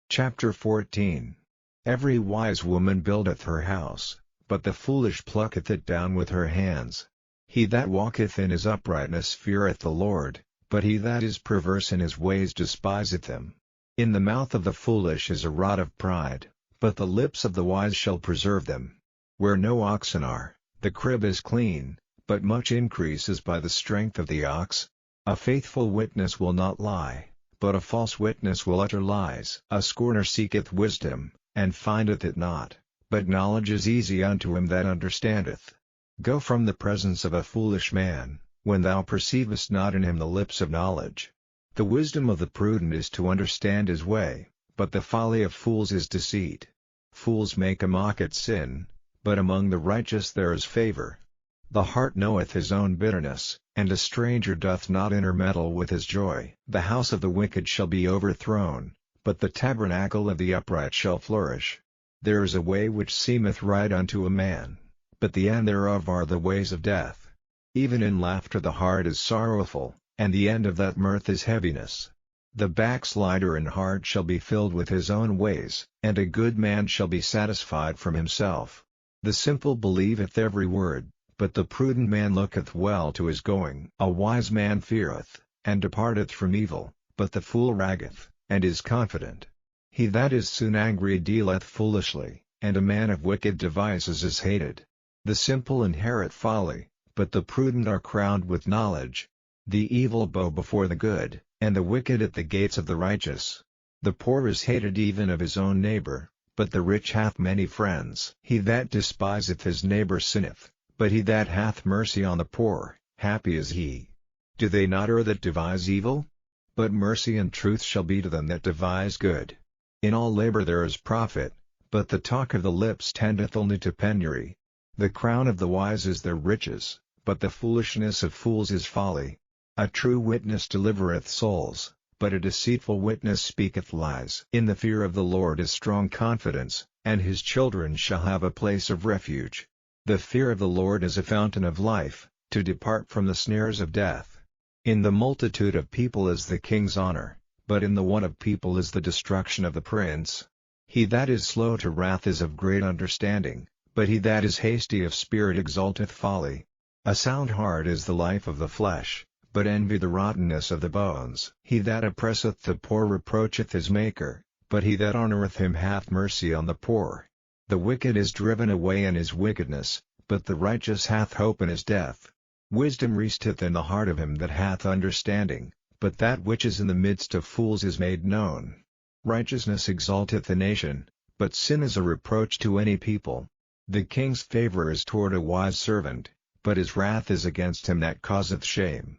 Chapter 14. Every wise woman buildeth her house, but the foolish plucketh it down with her hands. He that walketh in his uprightness feareth the Lord, but he that is perverse in his ways despiseth him. In the mouth of the foolish is a rod of pride, but the lips of the wise shall preserve them. Where no oxen are, the crib is clean, but much increase is by the strength of the ox. A faithful witness will not lie, but a false witness will utter lies. A scorner seeketh wisdom, and findeth it not, but knowledge is easy unto him that understandeth. Go from the presence of a foolish man, when thou perceivest not in him the lips of knowledge. The wisdom of the prudent is to understand his way, but the folly of fools is deceit. Fools make a mock at sin, but among the righteous there is favor. The heart knoweth his own bitterness, and a stranger doth not intermeddle with his joy. The house of the wicked shall be overthrown, but the tabernacle of the upright shall flourish. There is a way which seemeth right unto a man, but the end thereof are the ways of death. Even in laughter the heart is sorrowful, and the end of that mirth is heaviness. The backslider in heart shall be filled with his own ways, and a good man shall be satisfied from himself. The simple believeth every word, but the prudent man looketh well to his going. A wise man feareth, and departeth from evil, but the fool raggeth, and is confident. He that is soon angry dealeth foolishly, and a man of wicked devices is hated. The simple inherit folly, but the prudent are crowned with knowledge. The evil bow before the good, and the wicked at the gates of the righteous. The poor is hated even of his own neighbor, but the rich hath many friends. He that despiseth his neighbor sinneth, but he that hath mercy on the poor, happy is he. Do they not err that devise evil? But mercy and truth shall be to them that devise good. In all labor there is profit, but the talk of the lips tendeth only to penury. The crown of the wise is their riches, but the foolishness of fools is folly. A true witness delivereth souls, but a deceitful witness speaketh lies. In the fear of the Lord is strong confidence, and his children shall have a place of refuge. The fear of the Lord is a fountain of life, to depart from the snares of death. In the multitude of people is the king's honor, but in the want of people is the destruction of the prince. He that is slow to wrath is of great understanding, but he that is hasty of spirit exalteth folly. A sound heart is the life of the flesh, but envy the rottenness of the bones. He that oppresseth the poor reproacheth his Maker, but he that honoureth him hath mercy on the poor. The wicked is driven away in his wickedness, but the righteous hath hope in his death. Wisdom resteth in the heart of him that hath understanding, but that which is in the midst of fools is made known. Righteousness exalteth a nation, but sin is a reproach to any people. The king's favor is toward a wise servant, but his wrath is against him that causeth shame.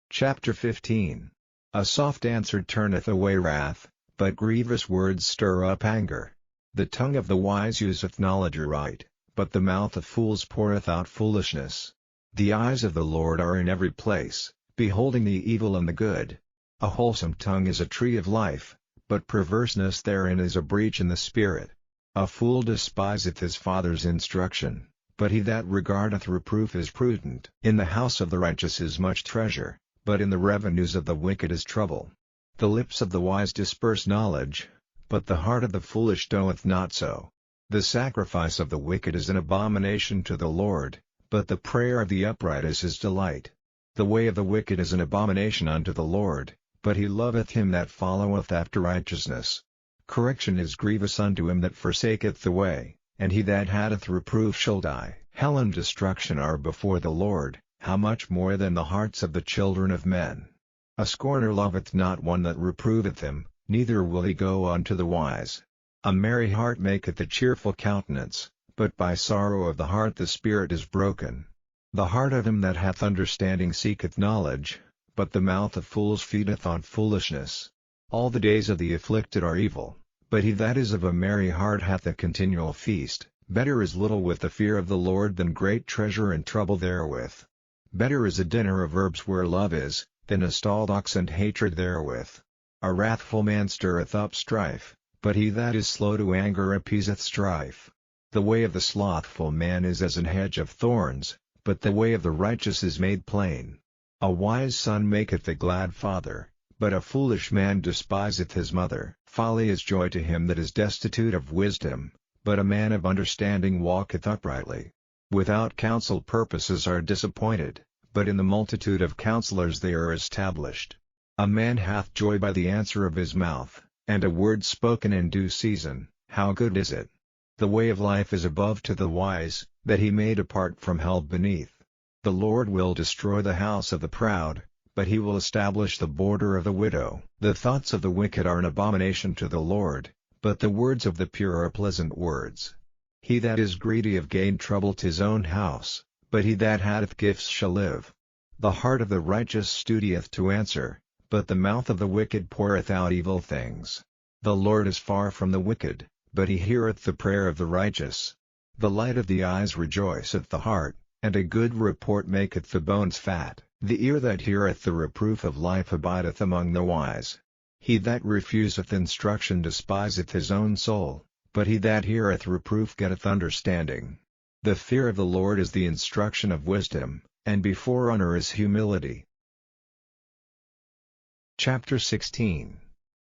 Chapter 15. A soft answer turneth away wrath, but grievous words stir up anger. The tongue of the wise useth knowledge aright, but the mouth of fools poureth out foolishness. The eyes of the Lord are in every place, beholding the evil and the good. A wholesome tongue is a tree of life, but perverseness therein is a breach in the spirit. A fool despiseth his father's instruction, but he that regardeth reproof is prudent. In the house of the righteous is much treasure, but in the revenues of the wicked is trouble. The lips of the wise disperse knowledge, but the heart of the foolish doeth not so. The sacrifice of the wicked is an abomination to the Lord, but the prayer of the upright is his delight. The way of the wicked is an abomination unto the Lord, but he loveth him that followeth after righteousness. Correction is grievous unto him that forsaketh the way, and he that hateth reproof shall die. Hell and destruction are before the Lord, how much more than the hearts of the children of men. A scorner loveth not one that reproveth him, neither will he go unto the wise. A merry heart maketh a cheerful countenance, but by sorrow of the heart the spirit is broken. The heart of him that hath understanding seeketh knowledge, but the mouth of fools feedeth on foolishness. All the days of the afflicted are evil, but he that is of a merry heart hath a continual feast. Better is little with the fear of the Lord than great treasure and trouble therewith. Better is a dinner of herbs where love is, than a stalled ox and hatred therewith. A wrathful man stirreth up strife, but he that is slow to anger appeaseth strife. The way of the slothful man is as an hedge of thorns, but the way of the righteous is made plain. A wise son maketh a glad father, but a foolish man despiseth his mother. Folly is joy to him that is destitute of wisdom, but a man of understanding walketh uprightly. Without counsel purposes are disappointed, but in the multitude of counselors they are established. A man hath joy by the answer of his mouth, and a word spoken in due season, how good is it! The way of life is above to the wise, that he may depart from hell beneath. The Lord will destroy the house of the proud, but he will establish the border of the widow. The thoughts of the wicked are an abomination to the Lord, but the words of the pure are pleasant words. He that is greedy of gain troubleth his own house, but he that hateth gifts shall live. The heart of the righteous studieth to answer, but the mouth of the wicked poureth out evil things. The Lord is far from the wicked, but he heareth the prayer of the righteous. The light of the eyes rejoiceth the heart, and a good report maketh the bones fat. The ear that heareth the reproof of life abideth among the wise. He that refuseth instruction despiseth his own soul, but he that heareth reproof getteth understanding. The fear of the Lord is the instruction of wisdom, and before honor is humility. Chapter 16.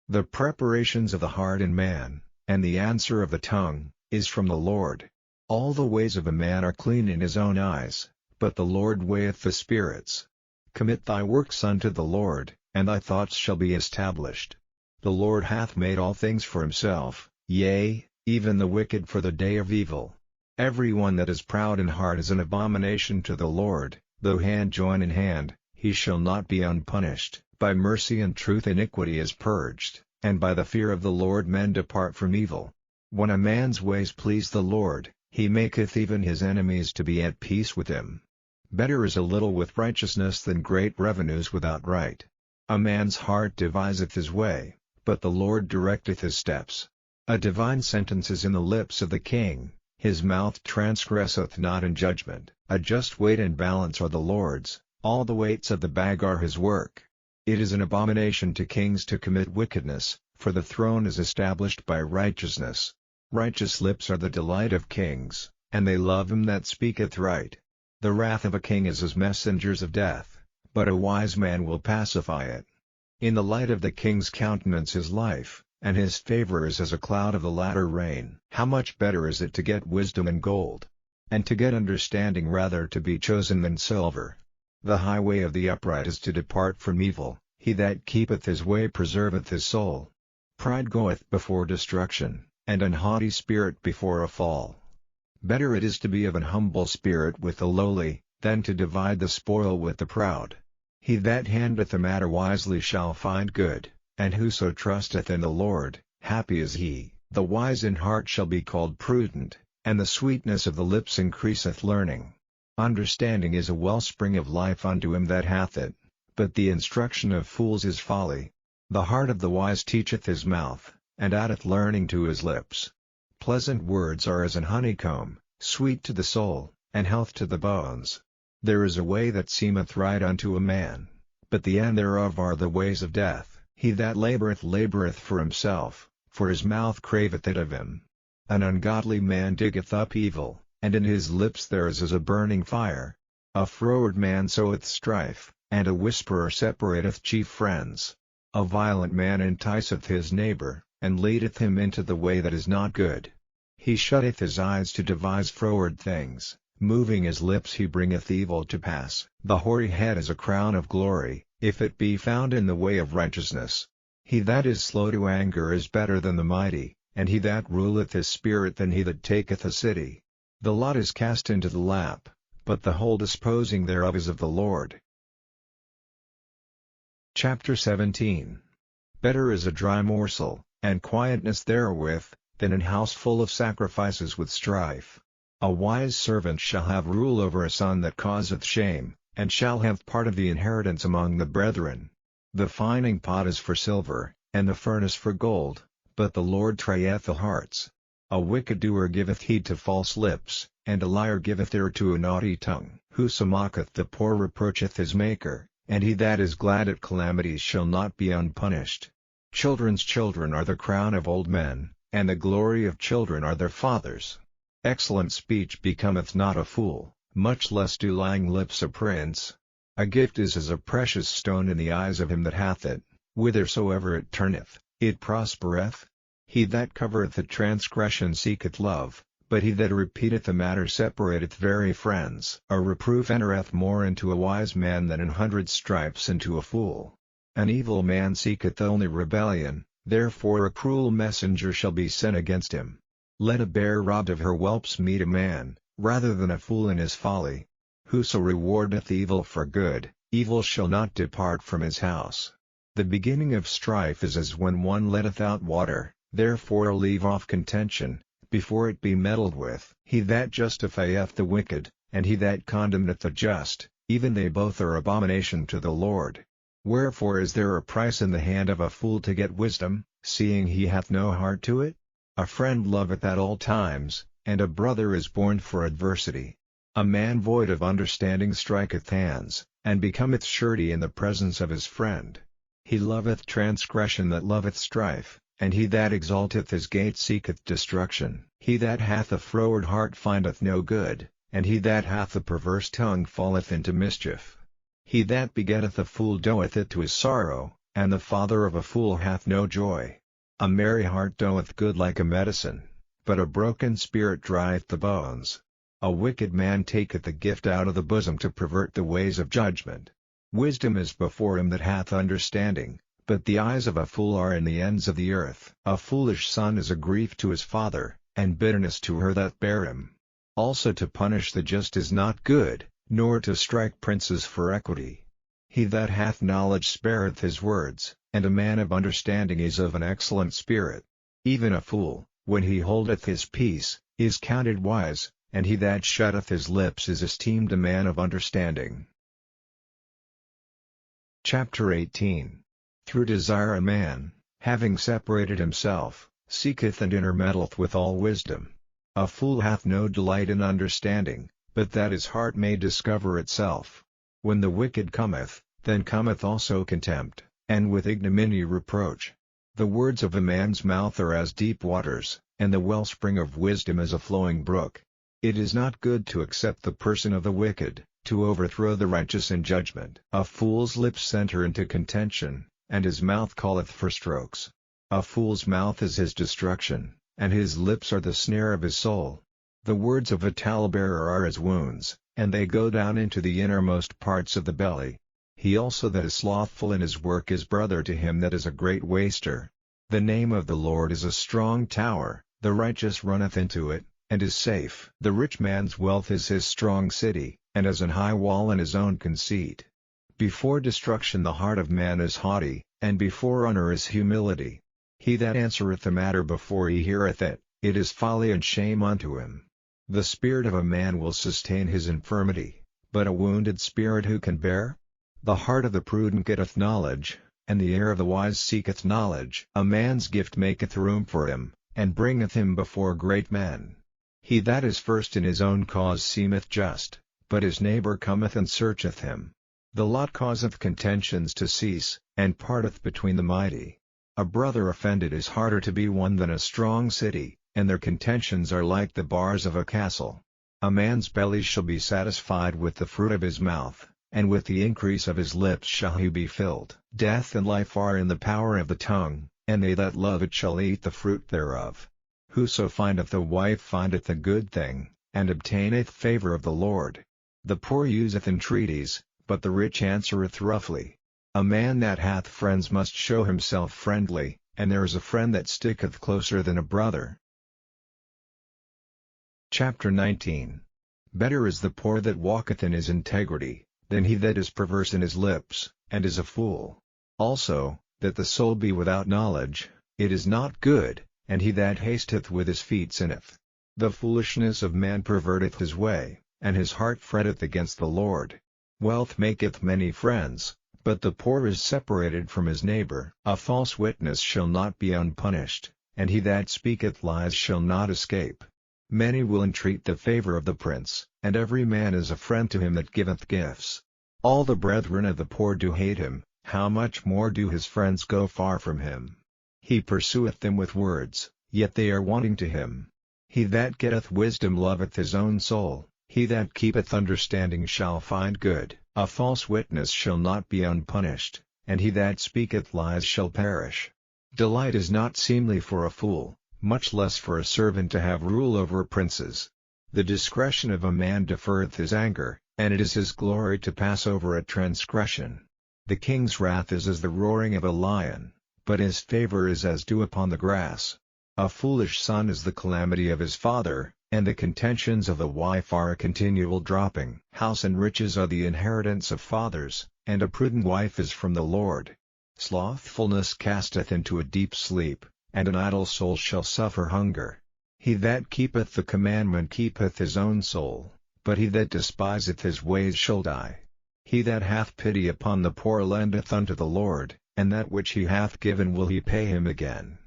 The preparations of the heart in man, and the answer of the tongue, is from the Lord. All the ways of a man are clean in his own eyes, but the Lord weigheth the spirits. Commit thy works unto the Lord, and thy thoughts shall be established. The Lord hath made all things for himself, yea, even the wicked for the day of evil. Every one that is proud in heart is an abomination to the Lord, though hand join in hand, he shall not be unpunished. By mercy and truth iniquity is purged, and by the fear of the Lord men depart from evil. When a man's ways please the Lord, he maketh even his enemies to be at peace with him. Better is a little with righteousness than great revenues without right. A man's heart deviseth his way, but the Lord directeth his steps. A divine sentence is in the lips of the king, his mouth transgresseth not in judgment. A just weight and balance are the Lord's, all the weights of the bag are his work. It is an abomination to kings to commit wickedness, for the throne is established by righteousness. Righteous lips are the delight of kings, and they love him that speaketh right. The wrath of a king is as messengers of death, but a wise man will pacify it. In the light of the king's countenance is life, and his favor is as a cloud of the latter rain. How much better is it to get wisdom and gold, and to get understanding rather to be chosen than silver. The highway of the upright is to depart from evil, he that keepeth his way preserveth his soul. Pride goeth before destruction, and an haughty spirit before a fall. Better it is to be of an humble spirit with the lowly, than to divide the spoil with the proud. He that handleth a matter wisely shall find good, and whoso trusteth in the Lord, happy is he. The wise in heart shall be called prudent, and the sweetness of the lips increaseth learning. Understanding is a wellspring of life unto him that hath it, but the instruction of fools is folly. The heart of the wise teacheth his mouth, and addeth learning to his lips. Pleasant words are as an honeycomb, sweet to the soul, and health to the bones. There is a way that seemeth right unto a man, but the end thereof are the ways of death. He that laboureth for himself, for his mouth craveth it of him. An ungodly man diggeth up evil, and in his lips there is a burning fire. A froward man soweth strife, and a whisperer separateth chief friends. A violent man enticeth his neighbor, and leadeth him into the way that is not good. He shutteth his eyes to devise froward things, moving his lips he bringeth evil to pass. The hoary head is a crown of glory, if it be found in the way of righteousness. He that is slow to anger is better than the mighty, and he that ruleth his spirit than he that taketh a city. The lot is cast into the lap, but the whole disposing thereof is of the Lord. Chapter 17. Better is a dry morsel, and quietness therewith, than an house full of sacrifices with strife. A wise servant shall have rule over a son that causeth shame, and shall have part of the inheritance among the brethren. The fining pot is for silver, and the furnace for gold, but the Lord trieth the hearts. A wicked doer giveth heed to false lips, and a liar giveth ear to a naughty tongue. Whoso mocketh the poor reproacheth his Maker, and he that is glad at calamities shall not be unpunished. Children's children are the crown of old men, and the glory of children are their fathers. Excellent speech becometh not a fool, much less do lying lips a prince. A gift is as a precious stone in the eyes of him that hath it, whithersoever it turneth, it prospereth. He that covereth a transgression seeketh love, but he that repeateth a matter separateth very friends. A reproof entereth more into a wise man than 100 stripes into a fool. An evil man seeketh only rebellion, therefore a cruel messenger shall be sent against him. Let a bear robbed of her whelps meet a man, rather than a fool in his folly. Whoso rewardeth evil for good, evil shall not depart from his house. The beginning of strife is as when one letteth out water, therefore leave off contention, before it be meddled with. He that justifieth the wicked, and he that condemneth the just, even they both are abomination to the Lord. Wherefore is there a price in the hand of a fool to get wisdom, seeing he hath no heart to it? A friend loveth at all times, and a brother is born for adversity. A man void of understanding striketh hands, and becometh surety in the presence of his friend. He loveth transgression that loveth strife, and he that exalteth his gate seeketh destruction. He that hath a froward heart findeth no good, and he that hath a perverse tongue falleth into mischief. He that begetteth a fool doeth it to his sorrow, and the father of a fool hath no joy. A merry heart doeth good like a medicine, but a broken spirit drieth the bones. A wicked man taketh the gift out of the bosom to pervert the ways of judgment. Wisdom is before him that hath understanding, but the eyes of a fool are in the ends of the earth. A foolish son is a grief to his father, and bitterness to her that bare him. Also to punish the just is not good, nor to strike princes for equity. He that hath knowledge spareth his words, and a man of understanding is of an excellent spirit. Even a fool, when he holdeth his peace, is counted wise, and he that shutteth his lips is esteemed a man of understanding. Chapter 18. Through desire a man, having separated himself, seeketh and intermeddleth with all wisdom. A fool hath no delight in understanding, but that his heart may discover itself. When the wicked cometh, then cometh also contempt, and with ignominy reproach. The words of a man's mouth are as deep waters, and the wellspring of wisdom as a flowing brook. It is not good to accept the person of the wicked, to overthrow the righteous in judgment. A fool's lips enter into contention, and his mouth calleth for strokes. A fool's mouth is his destruction, and his lips are the snare of his soul. The words of a talebearer are as wounds, and they go down into the innermost parts of the belly. He also that is slothful in his work is brother to him that is a great waster. The name of the Lord is a strong tower, the righteous runneth into it, and is safe. The rich man's wealth is his strong city, and as an high wall in his own conceit. Before destruction the heart of man is haughty, and before honor is humility. He that answereth a matter before he heareth it, it is folly and shame unto him. The spirit of a man will sustain his infirmity, but a wounded spirit who can bear? The heart of the prudent getteth knowledge, and the ear of the wise seeketh knowledge. A man's gift maketh room for him, and bringeth him before great men. He that is first in his own cause seemeth just, but his neighbor cometh and searcheth him. The lot causeth contentions to cease, and parteth between the mighty. A brother offended is harder to be won than a strong city, and their contentions are like the bars of a castle. A man's belly shall be satisfied with the fruit of his mouth, and with the increase of his lips shall he be filled. Death and life are in the power of the tongue, and they that love it shall eat the fruit thereof. Whoso findeth a wife findeth a good thing, and obtaineth favor of the Lord. The poor useth entreaties, but the rich answereth roughly. A man that hath friends must show himself friendly, and there is a friend that sticketh closer than a brother. Chapter 19. Better is the poor that walketh in his integrity, than he that is perverse in his lips, and is a fool. Also, that the soul be without knowledge, it is not good, and he that hasteth with his feet sinneth. The foolishness of man perverteth his way, and his heart fretteth against the Lord. Wealth maketh many friends, but the poor is separated from his neighbor. A false witness shall not be unpunished, and he that speaketh lies shall not escape. Many will entreat the favor of the prince, and every man is a friend to him that giveth gifts. All the brethren of the poor do hate him, how much more do his friends go far from him? He pursueth them with words, yet they are wanting to him. He that getteth wisdom loveth his own soul, he that keepeth understanding shall find good. A false witness shall not be unpunished, and he that speaketh lies shall perish. Delight is not seemly for a fool, much less for a servant to have rule over princes. The discretion of a man deferreth his anger, and it is his glory to pass over a transgression. The king's wrath is as the roaring of a lion, but his favor is as dew upon the grass. A foolish son is the calamity of his father, and the contentions of the wife are a continual dropping. House and riches are the inheritance of fathers, and a prudent wife is from the Lord. Slothfulness casteth into a deep sleep, and an idle soul shall suffer hunger. He that keepeth the commandment keepeth his own soul, but he that despiseth his ways shall die. He that hath pity upon the poor lendeth unto the Lord, and that which he hath given will he pay him again.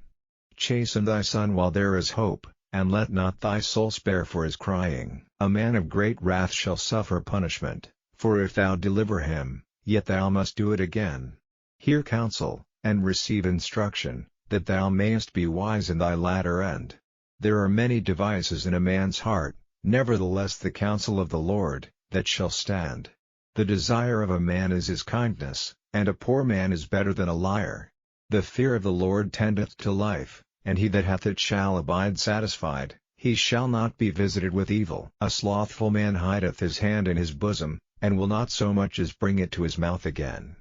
Chasten thy son while there is hope, and let not thy soul spare for his crying. A man of great wrath shall suffer punishment, for if thou deliver him, yet thou must do it again. Hear counsel, and receive instruction, that thou mayest be wise in thy latter end. There are many devices in a man's heart, nevertheless the counsel of the Lord, that shall stand. The desire of a man is his kindness, and a poor man is better than a liar. The fear of the Lord tendeth to life, and he that hath it shall abide satisfied, he shall not be visited with evil. A slothful man hideth his hand in his bosom, and will not so much as bring it to his mouth again.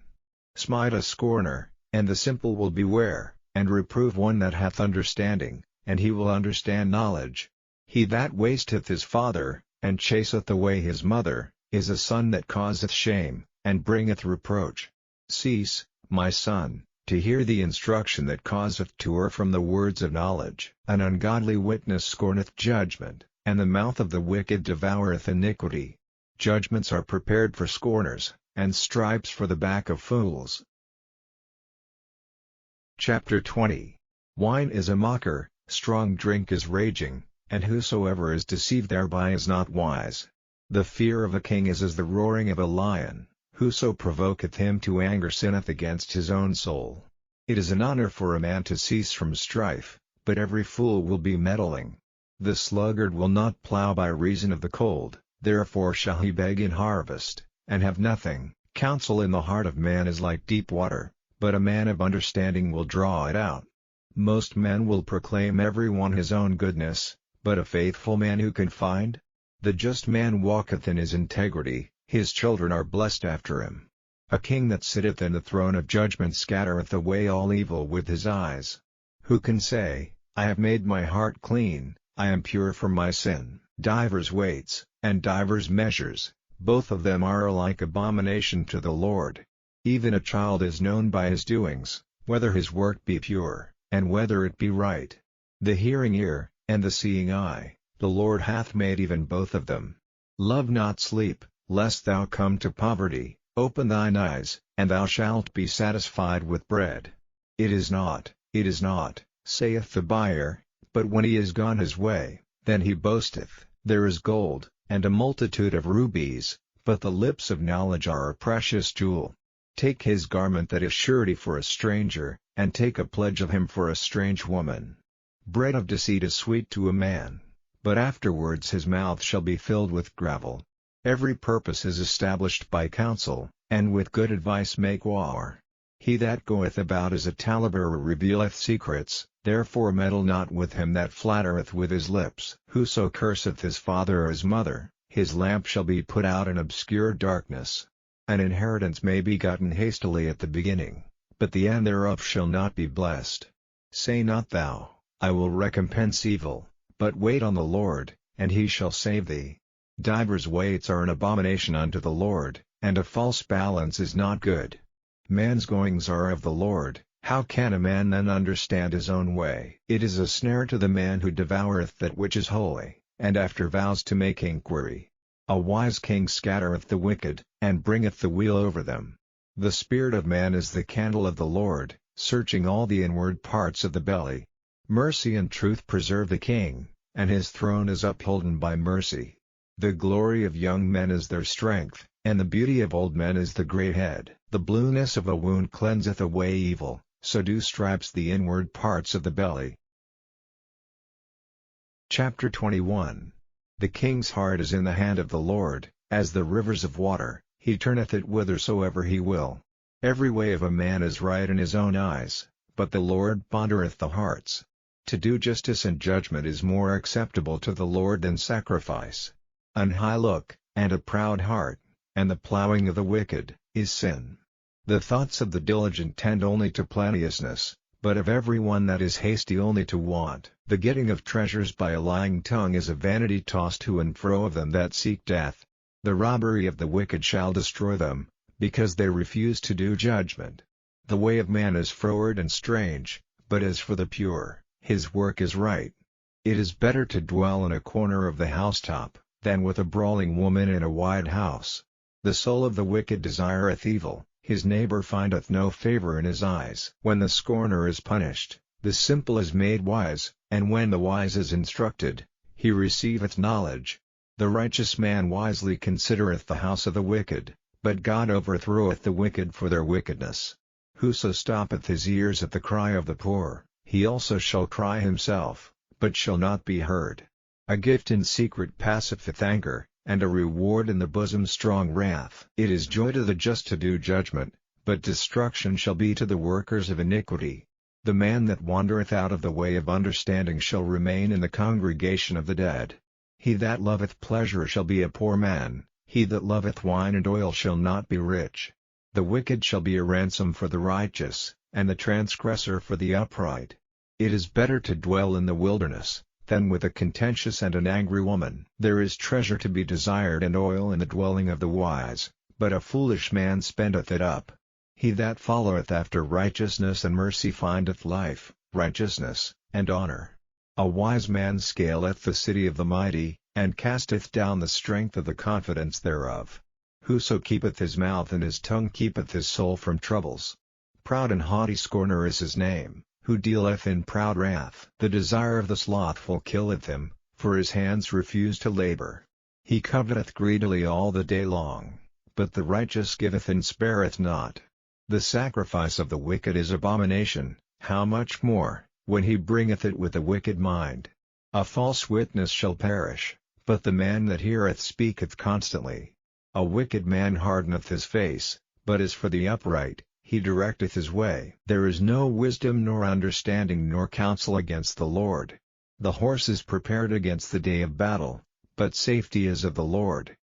Smite a scorner, and the simple will beware, and reprove one that hath understanding, and he will understand knowledge. He that wasteth his father, and chaseth away his mother, is a son that causeth shame, and bringeth reproach. Cease, my son, to hear the instruction that causeth to err from the words of knowledge. An ungodly witness scorneth judgment, and the mouth of the wicked devoureth iniquity. Judgments are prepared for scorners, and stripes for the back of fools. Chapter 20. Wine is a mocker, strong drink is raging, and whosoever is deceived thereby is not wise. The fear of a king is as the roaring of a lion, whoso provoketh him to anger sinneth against his own soul. It is an honor for a man to cease from strife, but every fool will be meddling. The sluggard will not plow by reason of the cold, therefore shall he beg in harvest, and have nothing. Counsel in the heart of man is like deep water, but a man of understanding will draw it out. Most men will proclaim every one his own goodness, but a faithful man who can find? The just man walketh in his integrity, his children are blessed after him. A king that sitteth in the throne of judgment scattereth away all evil with his eyes. Who can say, I have made my heart clean, I am pure from my sin? Divers weights, and divers measures, both of them are alike abomination to the Lord. Even a child is known by his doings, whether his work be pure, and whether it be right. The hearing ear, and the seeing eye, the Lord hath made even both of them. Love not sleep, lest thou come to poverty, open thine eyes, and thou shalt be satisfied with bread. It is not, saith the buyer, but when he is gone his way, then he boasteth, there is gold, and a multitude of rubies, but the lips of knowledge are a precious jewel. Take his garment that is surety for a stranger, and take a pledge of him for a strange woman. Bread of deceit is sweet to a man, but afterwards his mouth shall be filled with gravel. Every purpose is established by counsel, and with good advice make war. He that goeth about as a talebearer revealeth secrets, therefore meddle not with him that flattereth with his lips. Whoso curseth his father or his mother, his lamp shall be put out in obscure darkness. An inheritance may be gotten hastily at the beginning, but the end thereof shall not be blessed. Say not thou, I will recompense evil, but wait on the Lord, and he shall save thee. Divers weights are an abomination unto the Lord, and a false balance is not good. Man's goings are of the Lord, how can a man then understand his own way? It is a snare to the man who devoureth that which is holy, and after vows to make inquiry. A wise king scattereth the wicked, and bringeth the weal over them. The spirit of man is the candle of the Lord, searching all the inward parts of the belly. Mercy and truth preserve the king, and his throne is upholden by mercy. The glory of young men is their strength, and the beauty of old men is the grey head. The blueness of a wound cleanseth away evil, so do stripes the inward parts of the belly. Chapter 21. The king's heart is in the hand of the Lord, as the rivers of water, he turneth it whithersoever he will. Every way of a man is right in his own eyes, but the Lord pondereth the hearts. To do justice and judgment is more acceptable to the Lord than sacrifice. An high look, and a proud heart, and the plowing of the wicked, is sin. The thoughts of the diligent tend only to plenteousness, but of every one that is hasty only to want. The getting of treasures by a lying tongue is a vanity tossed to and fro of them that seek death. The robbery of the wicked shall destroy them, because they refuse to do judgment. The way of man is froward and strange, but as for the pure, his work is right. It is better to dwell in a corner of the housetop, than with a brawling woman in a wide house. The soul of the wicked desireth evil, his neighbor findeth no favor in his eyes. When the scorner is punished, the simple is made wise, and when the wise is instructed, he receiveth knowledge. The righteous man wisely considereth the house of the wicked, but God overthroweth the wicked for their wickedness. Whoso stoppeth his ears at the cry of the poor, he also shall cry himself, but shall not be heard. A gift in secret passeth anger, and a reward in the bosom strong wrath. It is joy to the just to do judgment, but destruction shall be to the workers of iniquity. The man that wandereth out of the way of understanding shall remain in the congregation of the dead. He that loveth pleasure shall be a poor man, he that loveth wine and oil shall not be rich. The wicked shall be a ransom for the righteous, and the transgressor for the upright. It is better to dwell in the wilderness, than with a contentious and an angry woman. There is treasure to be desired and oil in the dwelling of the wise, but a foolish man spendeth it up. He that followeth after righteousness and mercy findeth life, righteousness, and honor. A wise man scaleth the city of the mighty, and casteth down the strength of the confidence thereof. Whoso keepeth his mouth and his tongue keepeth his soul from troubles. Proud and haughty scorner is his name, who dealeth in proud wrath. The desire of the slothful killeth him, for his hands refuse to labor. He coveteth greedily all the day long, but the righteous giveth and spareth not. The sacrifice of the wicked is abomination, how much more, when he bringeth it with a wicked mind. A false witness shall perish, but the man that heareth speaketh constantly. A wicked man hardeneth his face, but as for the upright, he directeth his way. There is no wisdom nor understanding nor counsel against the Lord. The horse is prepared against the day of battle, but safety is of the Lord.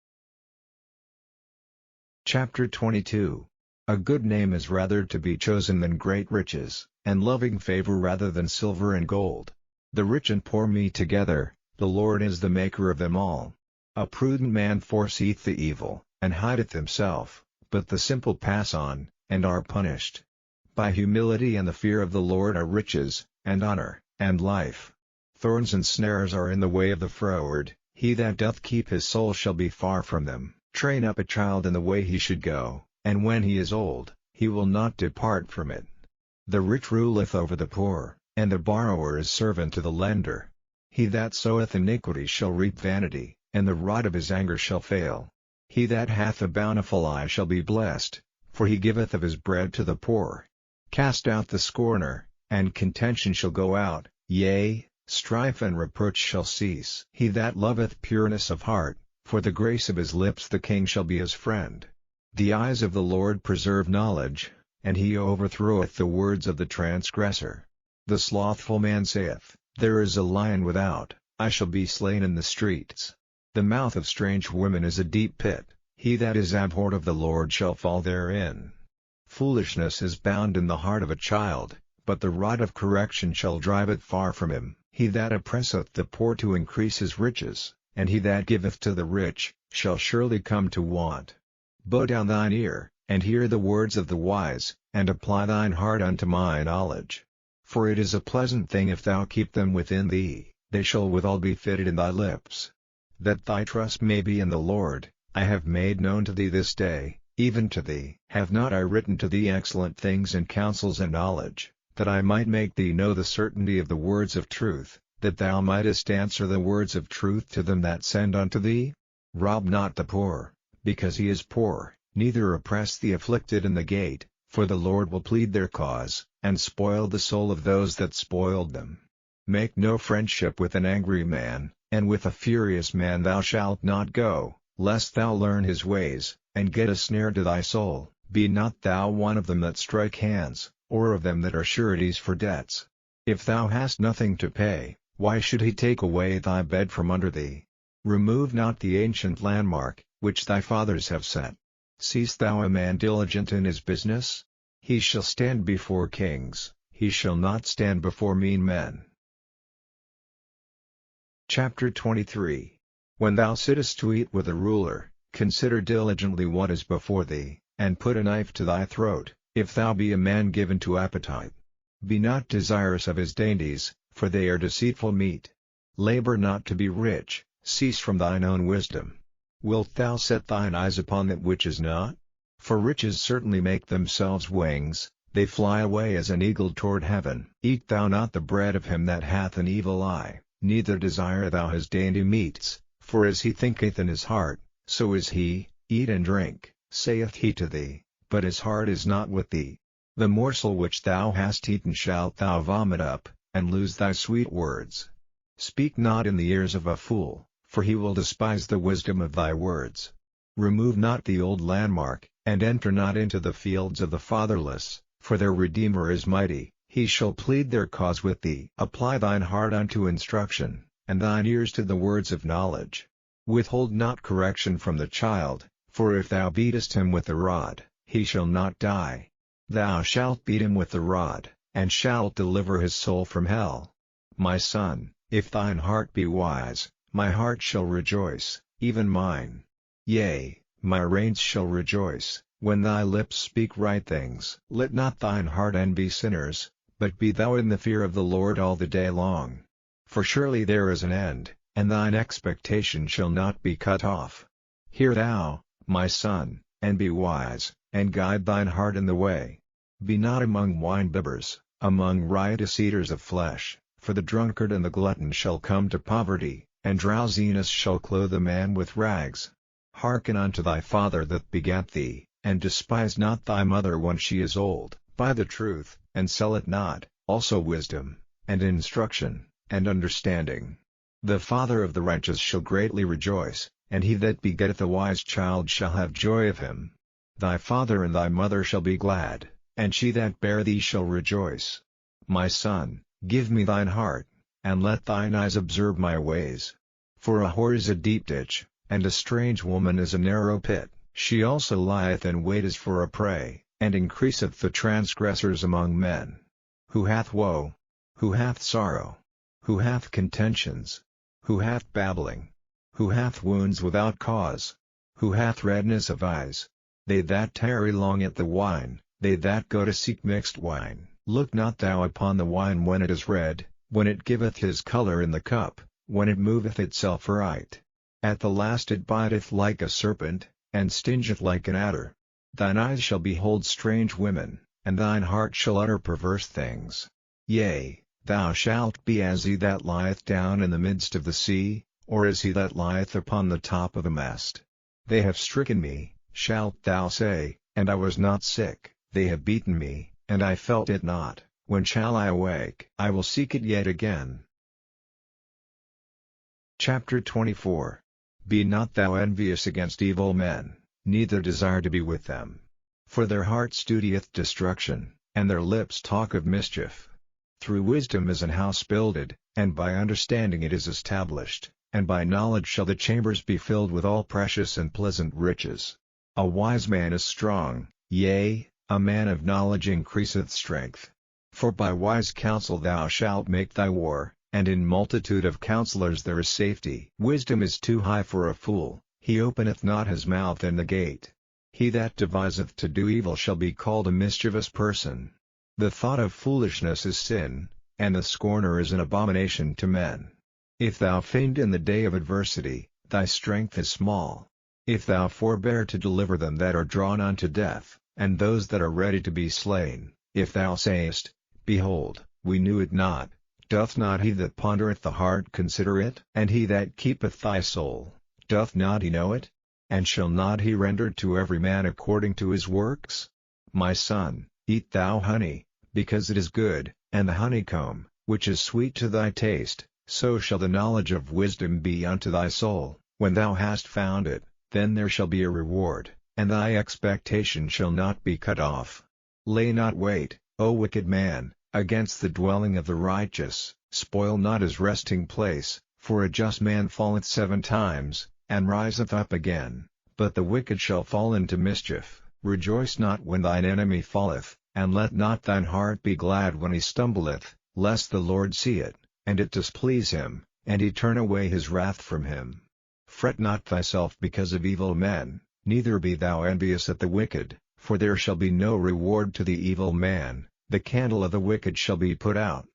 Chapter 22. A good name is rather to be chosen than great riches, and loving favor rather than silver and gold. The rich and poor meet together, the Lord is the maker of them all. A prudent man foreseeth the evil, and hideth himself, but the simple pass on, and are punished. By humility and the fear of the Lord are riches, and honor, and life. Thorns and snares are in the way of the froward, he that doth keep his soul shall be far from them. Train up a child in the way he should go, and when he is old, he will not depart from it. The rich ruleth over the poor, and the borrower is servant to the lender. He that soweth iniquity shall reap vanity, and the rod of his anger shall fail. He that hath a bountiful eye shall be blessed, for he giveth of his bread to the poor. Cast out the scorner, and contention shall go out, yea, strife and reproach shall cease. He that loveth pureness of heart, for the grace of his lips the king shall be his friend. The eyes of the Lord preserve knowledge, and he overthroweth the words of the transgressor. The slothful man saith, There is a lion without, I shall be slain in the streets. The mouth of strange women is a deep pit, he that is abhorred of the Lord shall fall therein. Foolishness is bound in the heart of a child, but the rod of correction shall drive it far from him. He that oppresseth the poor to increase his riches, and he that giveth to the rich, shall surely come to want. Bow down thine ear, and hear the words of the wise, and apply thine heart unto my knowledge. For it is a pleasant thing if thou keep them within thee, they shall withal be fitted in thy lips. That thy trust may be in the Lord, I have made known to thee this day, even to thee. Have not I written to thee excellent things and counsels and knowledge, that I might make thee know the certainty of the words of truth, that thou mightest answer the words of truth to them that send unto thee? Rob not the poor, because he is poor, neither oppress the afflicted in the gate, for the Lord will plead their cause, and spoil the soul of those that spoiled them. Make no friendship with an angry man, and with a furious man thou shalt not go, lest thou learn his ways, and get a snare to thy soul. Be not thou one of them that strike hands, or of them that are sureties for debts. If thou hast nothing to pay, why should he take away thy bed from under thee? Remove not the ancient landmark, which thy fathers have set. Seest thou a man diligent in his business? He shall stand before kings, he shall not stand before mean men. Chapter 23. When thou sittest to eat with a ruler, consider diligently what is before thee, and put a knife to thy throat, if thou be a man given to appetite. Be not desirous of his dainties, for they are deceitful meat. Labor not to be rich, cease from thine own wisdom. Wilt thou set thine eyes upon that which is not? For riches certainly make themselves wings, they fly away as an eagle toward heaven. Eat thou not the bread of him that hath an evil eye, neither desire thou his dainty meats, for as he thinketh in his heart, so is he. Eat and drink, saith he to thee, but his heart is not with thee. The morsel which thou hast eaten shalt thou vomit up, and lose thy sweet words. Speak not in the ears of a fool, for he will despise the wisdom of thy words. Remove not the old landmark, and enter not into the fields of the fatherless, for their Redeemer is mighty, He shall plead their cause with thee. Apply thine heart unto instruction, and thine ears to the words of knowledge. Withhold not correction from the child, for if thou beatest him with the rod, he shall not die. Thou shalt beat him with the rod, and shalt deliver his soul from hell. My son, if thine heart be wise, my heart shall rejoice, even mine. Yea, my reins shall rejoice, when thy lips speak right things. Let not thine heart envy sinners, but be thou in the fear of the Lord all the day long. For surely there is an end, and thine expectation shall not be cut off. Hear thou, my son, and be wise, and guide thine heart in the way. Be not among winebibbers, among riotous eaters of flesh, for the drunkard and the glutton shall come to poverty, and drowsiness shall clothe a man with rags. Hearken unto thy father that begat thee, and despise not thy mother when she is old. Buy the truth, and sell it not, also wisdom, and instruction, and understanding. The father of the righteous shall greatly rejoice, and he that begetteth a wise child shall have joy of him. Thy father and thy mother shall be glad, and she that bare thee shall rejoice. My son, give me thine heart, and let thine eyes observe my ways. For a whore is a deep ditch, and a strange woman is a narrow pit. She also lieth in wait as for a prey, and increaseth the transgressors among men. Who hath woe? Who hath sorrow? Who hath contentions? Who hath babbling? Who hath wounds without cause? Who hath redness of eyes? They that tarry long at the wine, they that go to seek mixed wine. Look not thou upon the wine when it is red, when it giveth his color in the cup, when it moveth itself aright. At the last it biteth like a serpent, and stingeth like an adder. Thine eyes shall behold strange women, and thine heart shall utter perverse things. Yea, thou shalt be as he that lieth down in the midst of the sea, or as he that lieth upon the top of a mast. They have stricken me, shalt thou say, and I was not sick. They have beaten me, and I felt it not. When shall I awake? I will seek it yet again. Chapter 24. Be not thou envious against evil men, neither desire to be with them. For their heart studieth destruction, and their lips talk of mischief. Through wisdom is an house builded, and by understanding it is established, and by knowledge shall the chambers be filled with all precious and pleasant riches. A wise man is strong, yea, a man of knowledge increaseth strength. For by wise counsel thou shalt make thy war, and in multitude of counselors there is safety. Wisdom is too high for a fool, he openeth not his mouth in the gate. He that deviseth to do evil shall be called a mischievous person. The thought of foolishness is sin, and the scorner is an abomination to men. If thou faint in the day of adversity, thy strength is small. If thou forbear to deliver them that are drawn unto death, and those that are ready to be slain, if thou sayest, Behold, we knew it not, doth not he that pondereth the heart consider it? And he that keepeth thy soul, doth not he know it? And shall not he render to every man according to his works? My son, eat thou honey, because it is good, and the honeycomb, which is sweet to thy taste, so shall the knowledge of wisdom be unto thy soul. When thou hast found it, then there shall be a reward, and thy expectation shall not be cut off. Lay not wait, O wicked man, against the dwelling of the righteous, spoil not his resting place, for a just man falleth 7 times, and riseth up again, but the wicked shall fall into mischief. Rejoice not when thine enemy falleth, and let not thine heart be glad when he stumbleth, lest the Lord see it, and it displease him, and he turn away his wrath from him. Fret not thyself because of evil men, neither be thou envious at the wicked, for there shall be no reward to the evil man, the candle of the wicked shall be put out.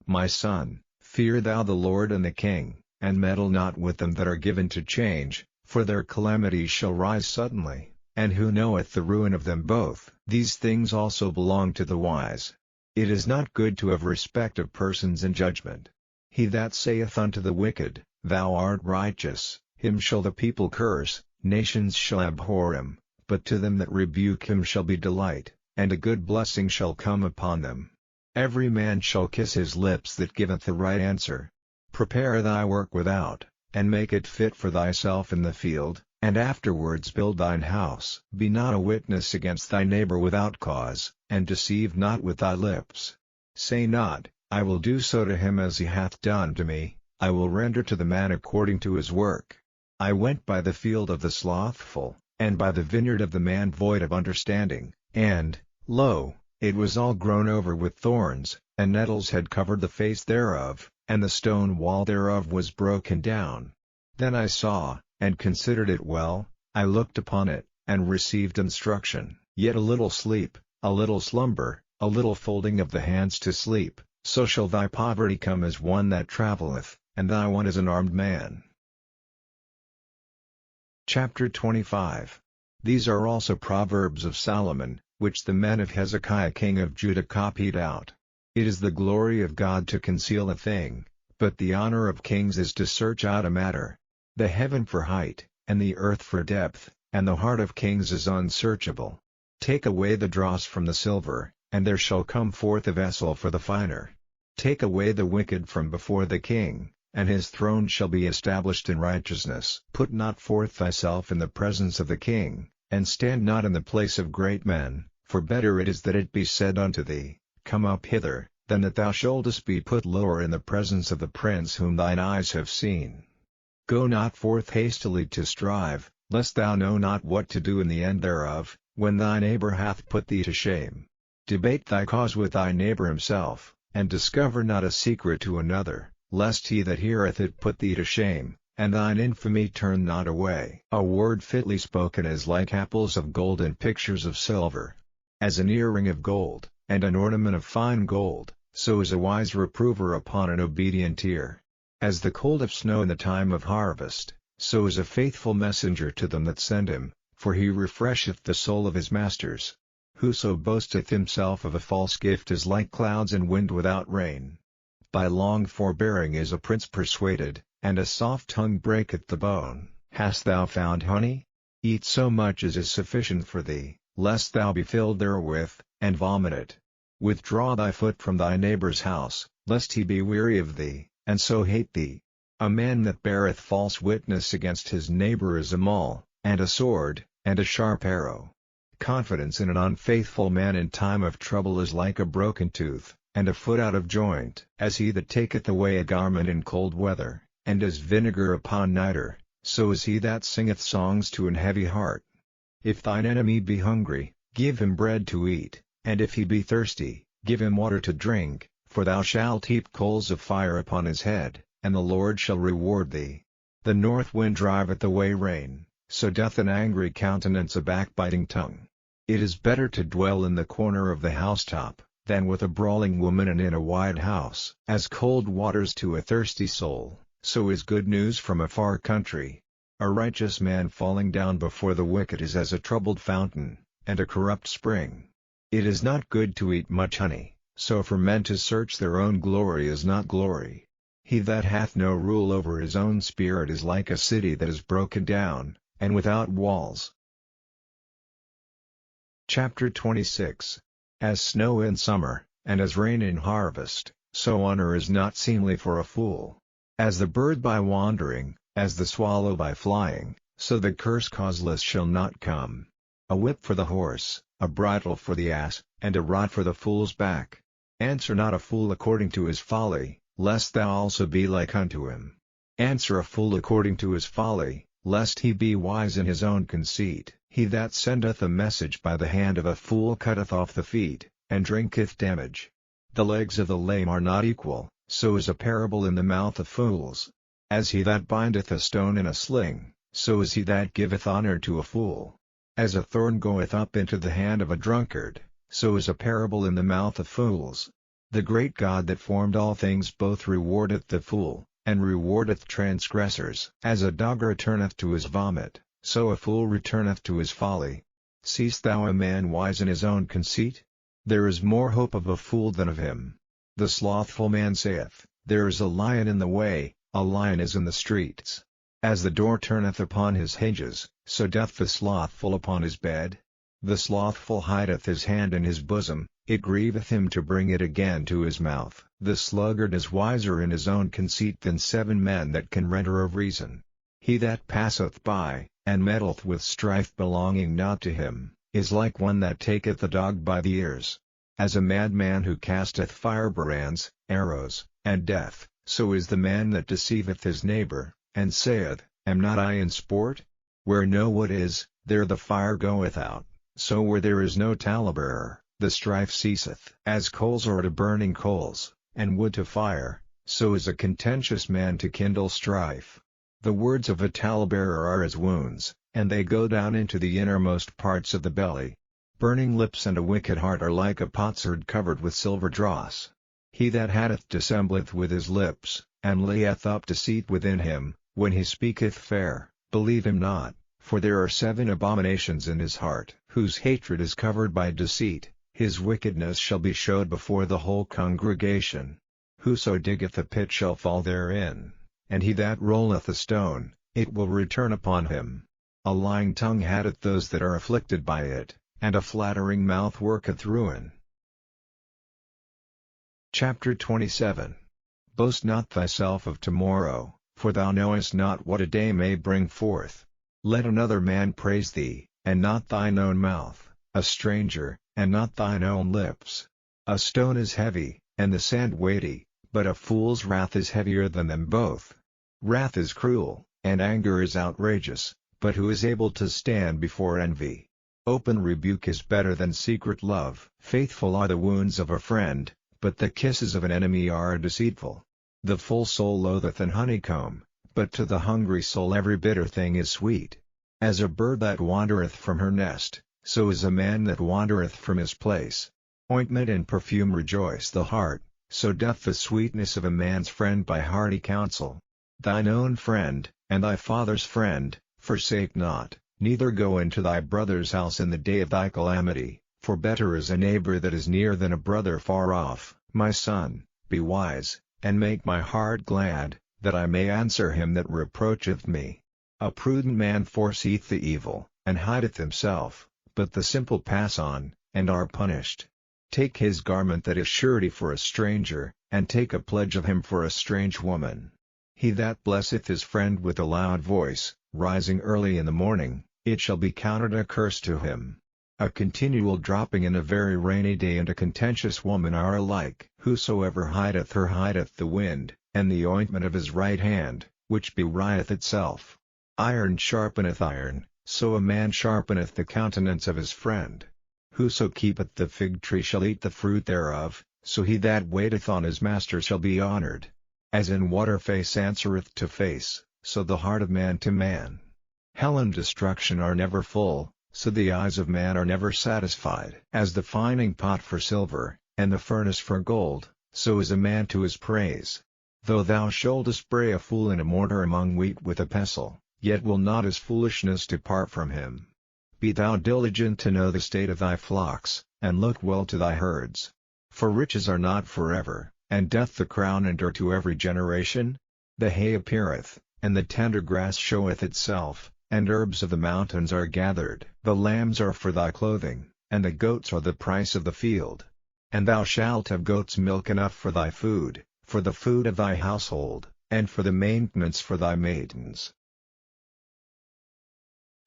My son, fear thou the Lord and the king, and meddle not with them that are given to change, for their calamities shall rise suddenly, and who knoweth the ruin of them both? These things also belong to the wise. It is not good to have respect of persons in judgment. He that saith unto the wicked, Thou art righteous, him shall the people curse, nations shall abhor him, but to them that rebuke him shall be delight, and a good blessing shall come upon them. Every man shall kiss his lips that giveth the right answer. Prepare thy work without, and make it fit for thyself in the field, and afterwards build thine house. Be not a witness against thy neighbor without cause, and deceive not with thy lips. Say not, I will do so to him as he hath done to me, I will render to the man according to his work. I went by the field of the slothful, and by the vineyard of the man void of understanding, and, lo, it was all grown over with thorns, and nettles had covered the face thereof, and the stone wall thereof was broken down. Then I saw, and considered it well, I looked upon it, and received instruction. Yet a little sleep, a little slumber, a little folding of the hands to sleep, so shall thy poverty come as one that travelleth, and thy want as an armed man. Chapter 25. These are also Proverbs of Solomon, which the men of Hezekiah king of Judah copied out. It is the glory of God to conceal a thing, but the honor of kings is to search out a matter. The heaven for height, and the earth for depth, and the heart of kings is unsearchable. Take away the dross from the silver, and there shall come forth a vessel for the finer. Take away the wicked from before the king, and his throne shall be established in righteousness. Put not forth thyself in the presence of the king, and stand not in the place of great men, for better it is that it be said unto thee, Come up hither, than that thou shouldest be put lower in the presence of the prince whom thine eyes have seen. Go not forth hastily to strive, lest thou know not what to do in the end thereof, when thy neighbor hath put thee to shame. Debate thy cause with thy neighbor himself, and discover not a secret to another, lest he that heareth it put thee to shame, and thine infamy turn not away. A word fitly spoken is like apples of gold and pictures of silver. As an earring of gold, and an ornament of fine gold, so is a wise reprover upon an obedient ear. As the cold of snow in the time of harvest, so is a faithful messenger to them that send him, for he refresheth the soul of his masters. Whoso boasteth himself of a false gift is like clouds and wind without rain. By long forbearing is a prince persuaded, and a soft tongue breaketh the bone. Hast thou found honey? Eat so much as is sufficient for thee, lest thou be filled therewith, and vomit it. Withdraw thy foot from thy neighbor's house, lest he be weary of thee, and so hate thee. A man that beareth false witness against his neighbor is a maul, and a sword, and a sharp arrow. Confidence in an unfaithful man in time of trouble is like a broken tooth, and a foot out of joint. As he that taketh away a garment in cold weather, and as vinegar upon nitre, so is he that singeth songs to an heavy heart. If thine enemy be hungry, give him bread to eat, and if he be thirsty, give him water to drink, for thou shalt heap coals of fire upon his head, and the Lord shall reward thee. The north wind driveth away rain, so doth an angry countenance a backbiting tongue. It is better to dwell in the corner of the housetop, than with a brawling woman and in a wide house. As cold waters to a thirsty soul, so is good news from a far country. A righteous man falling down before the wicked is as a troubled fountain, and a corrupt spring. It is not good to eat much honey, so for men to search their own glory is not glory. He that hath no rule over his own spirit is like a city that is broken down, and without walls. Chapter 26. As snow in summer, and as rain in harvest, so honor is not seemly for a fool. As the bird by wandering, as the swallow by flying, so the curse causeless shall not come. A whip for the horse, a bridle for the ass, and a rod for the fool's back. Answer not a fool according to his folly, lest thou also be like unto him. Answer a fool according to his folly, lest he be wise in his own conceit. He that sendeth a message by the hand of a fool cutteth off the feet, and drinketh damage. The legs of the lame are not equal, so is a parable in the mouth of fools. As he that bindeth a stone in a sling, so is he that giveth honor to a fool. As a thorn goeth up into the hand of a drunkard, so is a parable in the mouth of fools. The great God that formed all things both rewardeth the fool, and rewardeth transgressors. As a dog returneth to his vomit, so a fool returneth to his folly. Seest thou a man wise in his own conceit? There is more hope of a fool than of him. The slothful man saith, There is a lion in the way, a lion is in the streets. As the door turneth upon his hinges, so doth the slothful upon his bed. The slothful hideth his hand in his bosom, it grieveth him to bring it again to his mouth. The sluggard is wiser in his own conceit than 7 men that can render of reason. He that passeth by, and meddleth with strife belonging not to him, is like one that taketh a dog by the ears. As a madman who casteth firebrands, arrows, and death, so is the man that deceiveth his neighbor, and saith, Am not I in sport? Where no wood is, there the fire goeth out, so where there is no talebearer, the strife ceaseth. As coals are to burning coals, and wood to fire, so is a contentious man to kindle strife. The words of a talebearer are as wounds, and they go down into the innermost parts of the belly. Burning lips and a wicked heart are like a potsherd covered with silver dross. He that hateth dissembleth with his lips, and layeth up deceit within him, when he speaketh fair, believe him not, for there are 7 abominations in his heart. Whose hatred is covered by deceit, his wickedness shall be showed before the whole congregation. Whoso diggeth a pit shall fall therein, and he that rolleth a stone, it will return upon him. A lying tongue hateth those that are afflicted by it, and a flattering mouth worketh ruin. Chapter 27. Boast not thyself of tomorrow, for thou knowest not what a day may bring forth. Let another man praise thee, and not thine own mouth, a stranger, and not thine own lips. A stone is heavy, and the sand weighty, but a fool's wrath is heavier than them both. Wrath is cruel, and anger is outrageous, but who is able to stand before envy? Open rebuke is better than secret love. Faithful are the wounds of a friend, but the kisses of an enemy are deceitful. The full soul loatheth an honeycomb, but to the hungry soul every bitter thing is sweet. As a bird that wandereth from her nest, so is a man that wandereth from his place. Ointment and perfume rejoice the heart, so doth the sweetness of a man's friend by hearty counsel. Thine own friend, and thy father's friend, forsake not, neither go into thy brother's house in the day of thy calamity, for better is a neighbor that is near than a brother far off. My son, be wise, and make my heart glad, that I may answer him that reproacheth me. A prudent man foreseeth the evil, and hideth himself, but the simple pass on, and are punished. Take his garment that is surety for a stranger, and take a pledge of him for a strange woman. He that blesseth his friend with a loud voice, rising early in the morning, it shall be counted a curse to him. A continual dropping in a very rainy day and a contentious woman are alike. Whosoever hideth her hideth the wind, and the ointment of his right hand, which bewrieth itself. Iron sharpeneth iron, so a man sharpeneth the countenance of his friend. Whoso keepeth the fig tree shall eat the fruit thereof, so he that waiteth on his master shall be honored. As in water face answereth to face, so the heart of man to man. Hell and destruction are never full, so the eyes of man are never satisfied. As the fining pot for silver, and the furnace for gold, so is a man to his praise. Though thou shouldest bray a fool in a mortar among wheat with a pestle, yet will not his foolishness depart from him. Be thou diligent to know the state of thy flocks, and look well to thy herds. For riches are not forever, and doth the crown endure to every generation? The hay appeareth, and the tender grass showeth itself, and herbs of the mountains are gathered. The lambs are for thy clothing, and the goats are the price of the field. And thou shalt have goats' milk enough for thy food, for the food of thy household, and for the maintenance for thy maidens.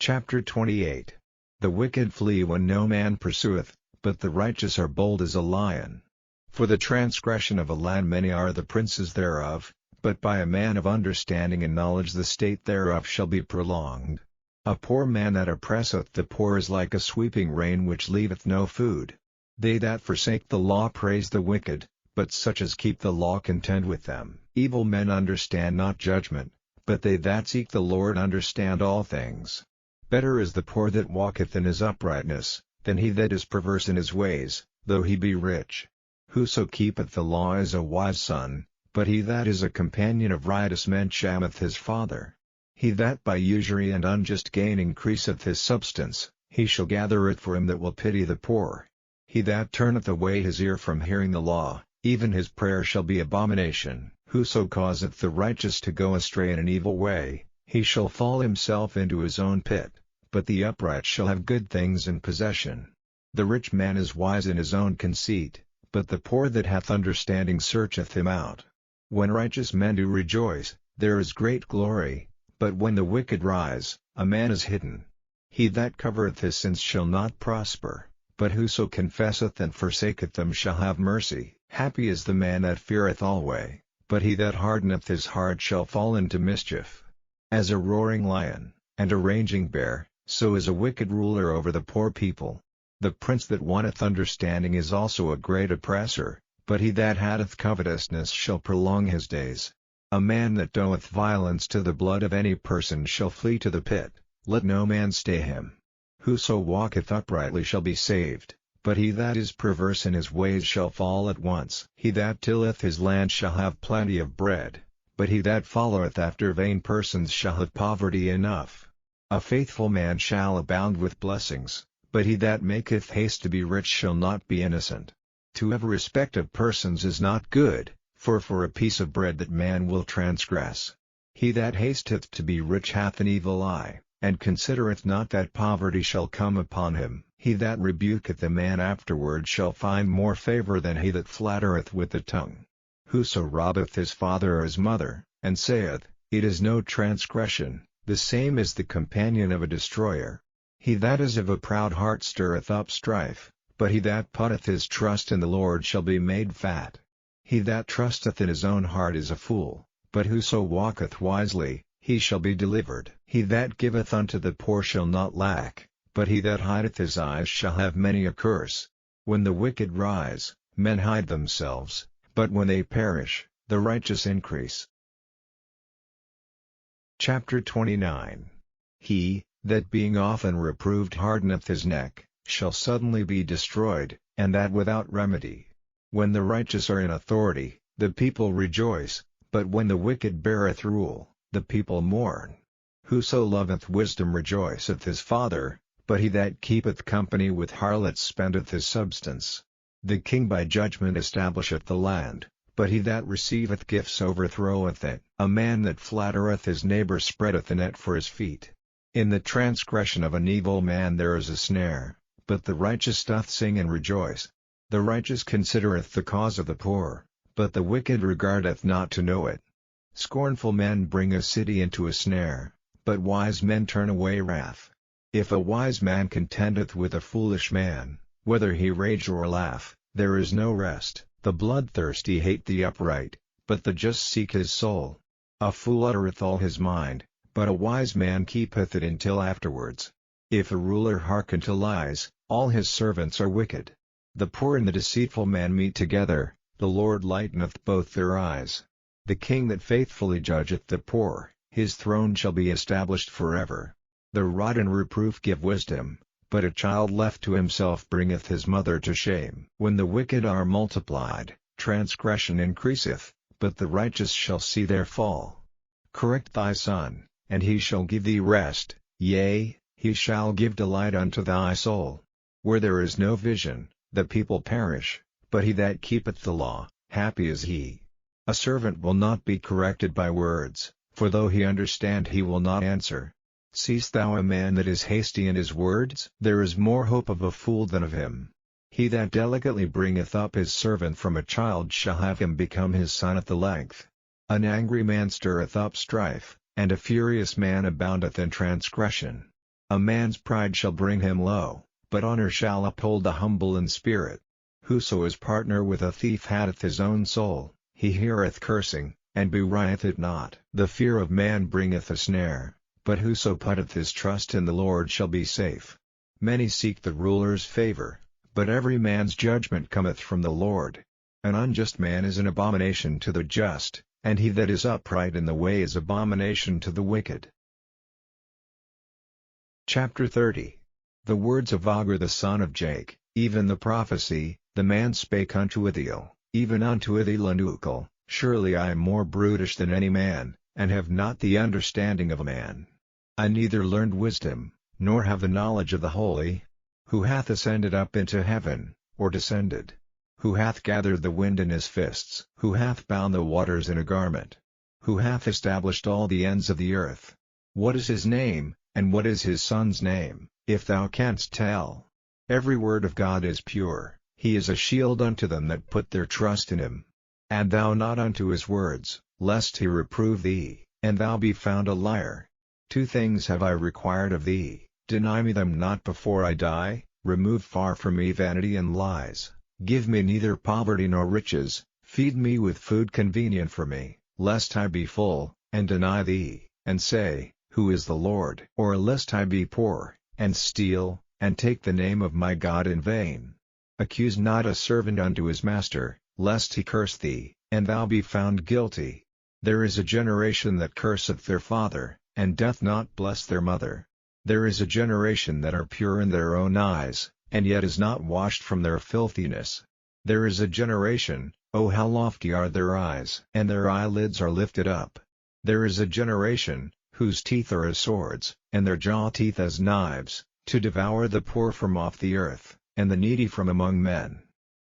Chapter 28. The wicked flee when no man pursueth, but the righteous are bold as a lion. For the transgression of a land many are the princes thereof, but by a man of understanding and knowledge the state thereof shall be prolonged. A poor man that oppresseth the poor is like a sweeping rain which leaveth no food. They that forsake the law praise the wicked, but such as keep the law contend with them. Evil men understand not judgment, but they that seek the Lord understand all things. Better is the poor that walketh in his uprightness, than he that is perverse in his ways, though he be rich. Whoso keepeth the law is a wise son, but he that is a companion of riotous men shameth his father. He that by usury and unjust gain increaseth his substance, he shall gather it for him that will pity the poor. He that turneth away his ear from hearing the law, even his prayer shall be abomination. Whoso causeth the righteous to go astray in an evil way, he shall fall himself into his own pit, but the upright shall have good things in possession. The rich man is wise in his own conceit, but the poor that hath understanding searcheth him out. When righteous men do rejoice, there is great glory, but when the wicked rise, a man is hidden. He that covereth his sins shall not prosper, but whoso confesseth and forsaketh them shall have mercy. Happy is the man that feareth alway, but he that hardeneth his heart shall fall into mischief. As a roaring lion, and a raging bear, so is a wicked ruler over the poor people. The prince that wanteth understanding is also a great oppressor, but he that hateth covetousness shall prolong his days. A man that doeth violence to the blood of any person shall flee to the pit, let no man stay him. Whoso walketh uprightly shall be saved, but he that is perverse in his ways shall fall at once. He that tilleth his land shall have plenty of bread, but he that followeth after vain persons shall have poverty enough. A faithful man shall abound with blessings, but he that maketh haste to be rich shall not be innocent. To have respect of persons is not good, for a piece of bread that man will transgress. He that hasteth to be rich hath an evil eye, and considereth not that poverty shall come upon him. He that rebuketh a man afterward shall find more favor than he that flattereth with the tongue. Whoso robbeth his father or his mother, and saith, It is no transgression, the same is the companion of a destroyer. He that is of a proud heart stirreth up strife, but he that putteth his trust in the Lord shall be made fat. He that trusteth in his own heart is a fool, but whoso walketh wisely, he shall be delivered. He that giveth unto the poor shall not lack, but he that hideth his eyes shall have many a curse. When the wicked rise, men hide themselves, but when they perish, the righteous increase. Chapter 29. He, that being often reproved hardeneth his neck, shall suddenly be destroyed, and that without remedy. When the righteous are in authority, the people rejoice, but when the wicked beareth rule, the people mourn. Whoso loveth wisdom rejoiceth his father, but he that keepeth company with harlots spendeth his substance. The king by judgment establisheth the land, but he that receiveth gifts overthroweth it. A man that flattereth his neighbor spreadeth a net for his feet. In the transgression of an evil man there is a snare, but the righteous doth sing and rejoice. The righteous considereth the cause of the poor, but the wicked regardeth not to know it. Scornful men bring a city into a snare, but wise men turn away wrath. If a wise man contendeth with a foolish man, whether he rage or laugh, there is no rest. The bloodthirsty hate the upright, but the just seek his soul. A fool uttereth all his mind, but a wise man keepeth it until afterwards. If a ruler hearken to lies, all his servants are wicked. The poor and the deceitful man meet together, the Lord lighteneth both their eyes. The king that faithfully judgeth the poor, his throne shall be established forever. The rod and reproof give wisdom, but a child left to himself bringeth his mother to shame. When the wicked are multiplied, transgression increaseth, but the righteous shall see their fall. Correct thy son, and he shall give thee rest, yea, he shall give delight unto thy soul. Where there is no vision, the people perish, but he that keepeth the law, happy is he. A servant will not be corrected by words, for though he understand he will not answer. Seest thou a man that is hasty in his words? There is more hope of a fool than of him. He that delicately bringeth up his servant from a child shall have him become his son at the length. An angry man stirreth up strife, and a furious man aboundeth in transgression. A man's pride shall bring him low, but honor shall uphold the humble in spirit. Whoso is partner with a thief hateth his own soul, he heareth cursing, and bewrieth it not. The fear of man bringeth a snare, but whoso putteth his trust in the Lord shall be safe. Many seek the ruler's favor, but every man's judgment cometh from the Lord. An unjust man is an abomination to the just, and he that is upright in the way is abomination to the wicked. Chapter 30. The words of Agur the son of Jake, even the prophecy, the man spake unto Ithiel, even unto Ithiel and Ukal, Surely I am more brutish than any man, and have not the understanding of a man. I neither learned wisdom, nor have the knowledge of the holy. Who hath ascended up into heaven, or descended? Who hath gathered the wind in his fists? Who hath bound the waters in a garment? Who hath established all the ends of the earth? What is his name, and what is his son's name, if thou canst tell? Every word of God is pure, he is a shield unto them that put their trust in him. Add thou not unto his words, lest he reprove thee, and thou be found a liar. 2 things have I required of thee, deny me them not before I die, Remove far from me vanity and lies, give me neither poverty nor riches, feed me with food convenient for me, lest I be full, and deny thee, and say, Who is the Lord? Or lest I be poor, and steal, and take the name of my God in vain. Accuse not a servant unto his master, lest he curse thee, and thou be found guilty. There is a generation that curseth their father, and doth not bless their mother. There is a generation that are pure in their own eyes, and yet is not washed from their filthiness. There is a generation, oh how lofty are their eyes, and their eyelids are lifted up. There is a generation, whose teeth are as swords, and their jaw teeth as knives, to devour the poor from off the earth, and the needy from among men.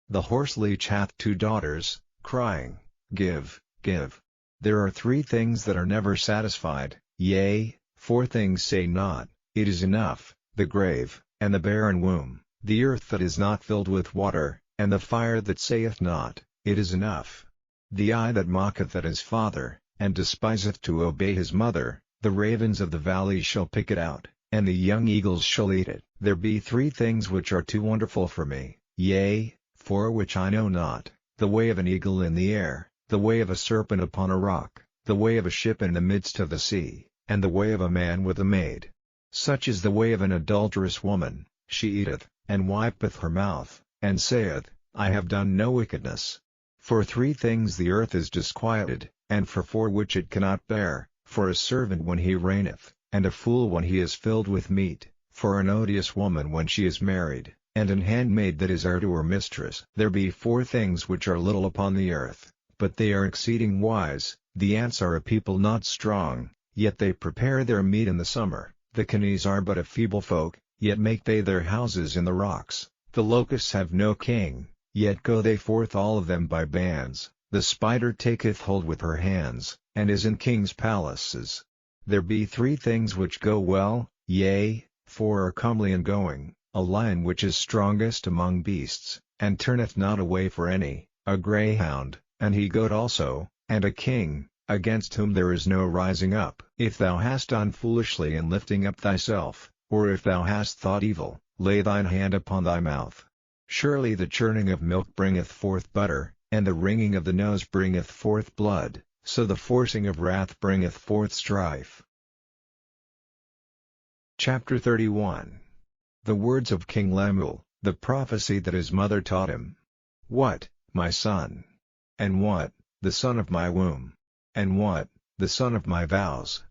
The horseleech hath 2 daughters, crying, Give, give. There are 3 things that are never satisfied, yea, 4 things say not, It is enough, the grave, and the barren womb, the earth that is not filled with water, and the fire that saith not, It is enough. The eye that mocketh at his father, and despiseth to obey his mother, the ravens of the valley shall pick it out, and the young eagles shall eat it. There be 3 things which are too wonderful for me, yea, 4 which I know not, the way of an eagle in the air, the way of a serpent upon a rock, the way of a ship in the midst of the sea, and the way of a man with a maid. Such is the way of an adulterous woman, she eateth, and wipeth her mouth, and saith, I have done no wickedness. For 3 things the earth is disquieted, and for 4 which it cannot bear, for a servant when he reigneth, and a fool when he is filled with meat, for an odious woman when she is married, and an handmaid that is heir to her mistress. There be 4 things which are little upon the earth, but they are exceeding wise. The ants are a people not strong, yet they prepare their meat in the summer. The canies are but a feeble folk, yet make they their houses in the rocks. The locusts have no king, yet go they forth all of them by bands. The spider taketh hold with her hands, and is in kings' palaces. There be 3 things which go well, yea, 4 are comely in going, a lion which is strongest among beasts, and turneth not away for any, a greyhound, an he-goat also, and a king, against whom there is no rising up. If thou hast done foolishly in lifting up thyself, or if thou hast thought evil, lay thine hand upon thy mouth. Surely the churning of milk bringeth forth butter, and the wringing of the nose bringeth forth blood, so the forcing of wrath bringeth forth strife. Chapter 31. The words of King Lemuel, the prophecy that his mother taught him. What, my son? And what, the son of my womb? And what, the son of my vows?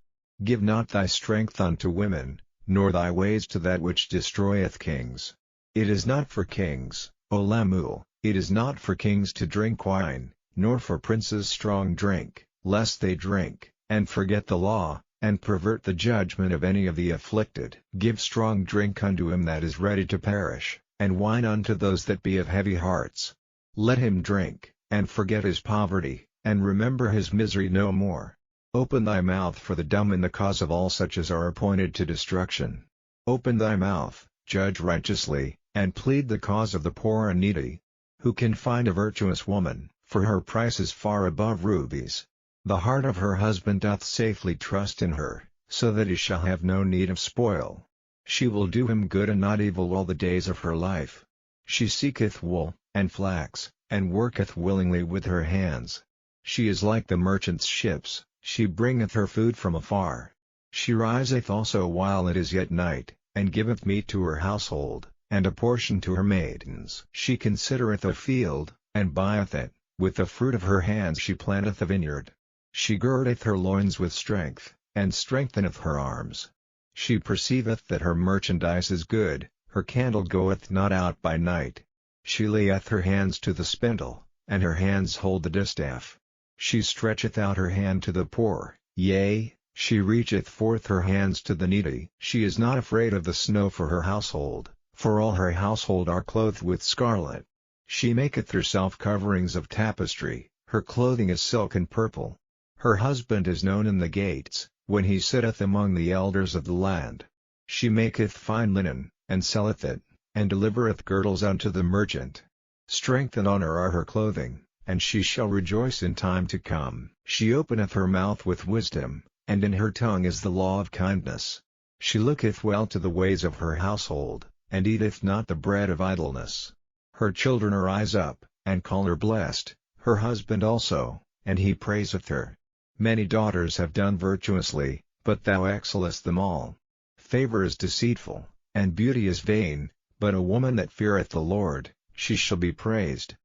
Give not thy strength unto women, nor thy ways to that which destroyeth kings. It is not for kings, O Lemuel, it is not for kings to drink wine, nor for princes strong drink, lest they drink, and forget the law, and pervert the judgment of any of the afflicted. Give strong drink unto him that is ready to perish, and wine unto those that be of heavy hearts. Let him drink, and forget his poverty, and remember his misery no more. Open thy mouth for the dumb in the cause of all such as are appointed to destruction. Open thy mouth, judge righteously, and plead the cause of the poor and needy. Who can find a virtuous woman, for her price is far above rubies? The heart of her husband doth safely trust in her, so that he shall have no need of spoil. She will do him good and not evil all the days of her life. She seeketh wool, and flax, and worketh willingly with her hands. She is like the merchant's ships, she bringeth her food from afar. She riseth also while it is yet night, and giveth meat to her household, and a portion to her maidens. She considereth a field, and buyeth it, with the fruit of her hands she planteth a vineyard. She girdeth her loins with strength, and strengtheneth her arms. She perceiveth that her merchandise is good, her candle goeth not out by night. She layeth her hands to the spindle, and her hands hold the distaff. She stretcheth out her hand to the poor, yea, she reacheth forth her hands to the needy. She is not afraid of the snow for her household, for all her household are clothed with scarlet. She maketh herself coverings of tapestry, her clothing is silk and purple. Her husband is known in the gates, when he sitteth among the elders of the land. She maketh fine linen, and selleth it, and delivereth girdles unto the merchant. Strength and honor are her clothing, and she shall rejoice in time to come. She openeth her mouth with wisdom, and in her tongue is the law of kindness. She looketh well to the ways of her household, and eateth not the bread of idleness. Her children arise up, and call her blessed, her husband also, and he praiseth her. Many daughters have done virtuously, but thou excellest them all. Favor is deceitful, and beauty is vain, but a woman that feareth the Lord, she shall be praised.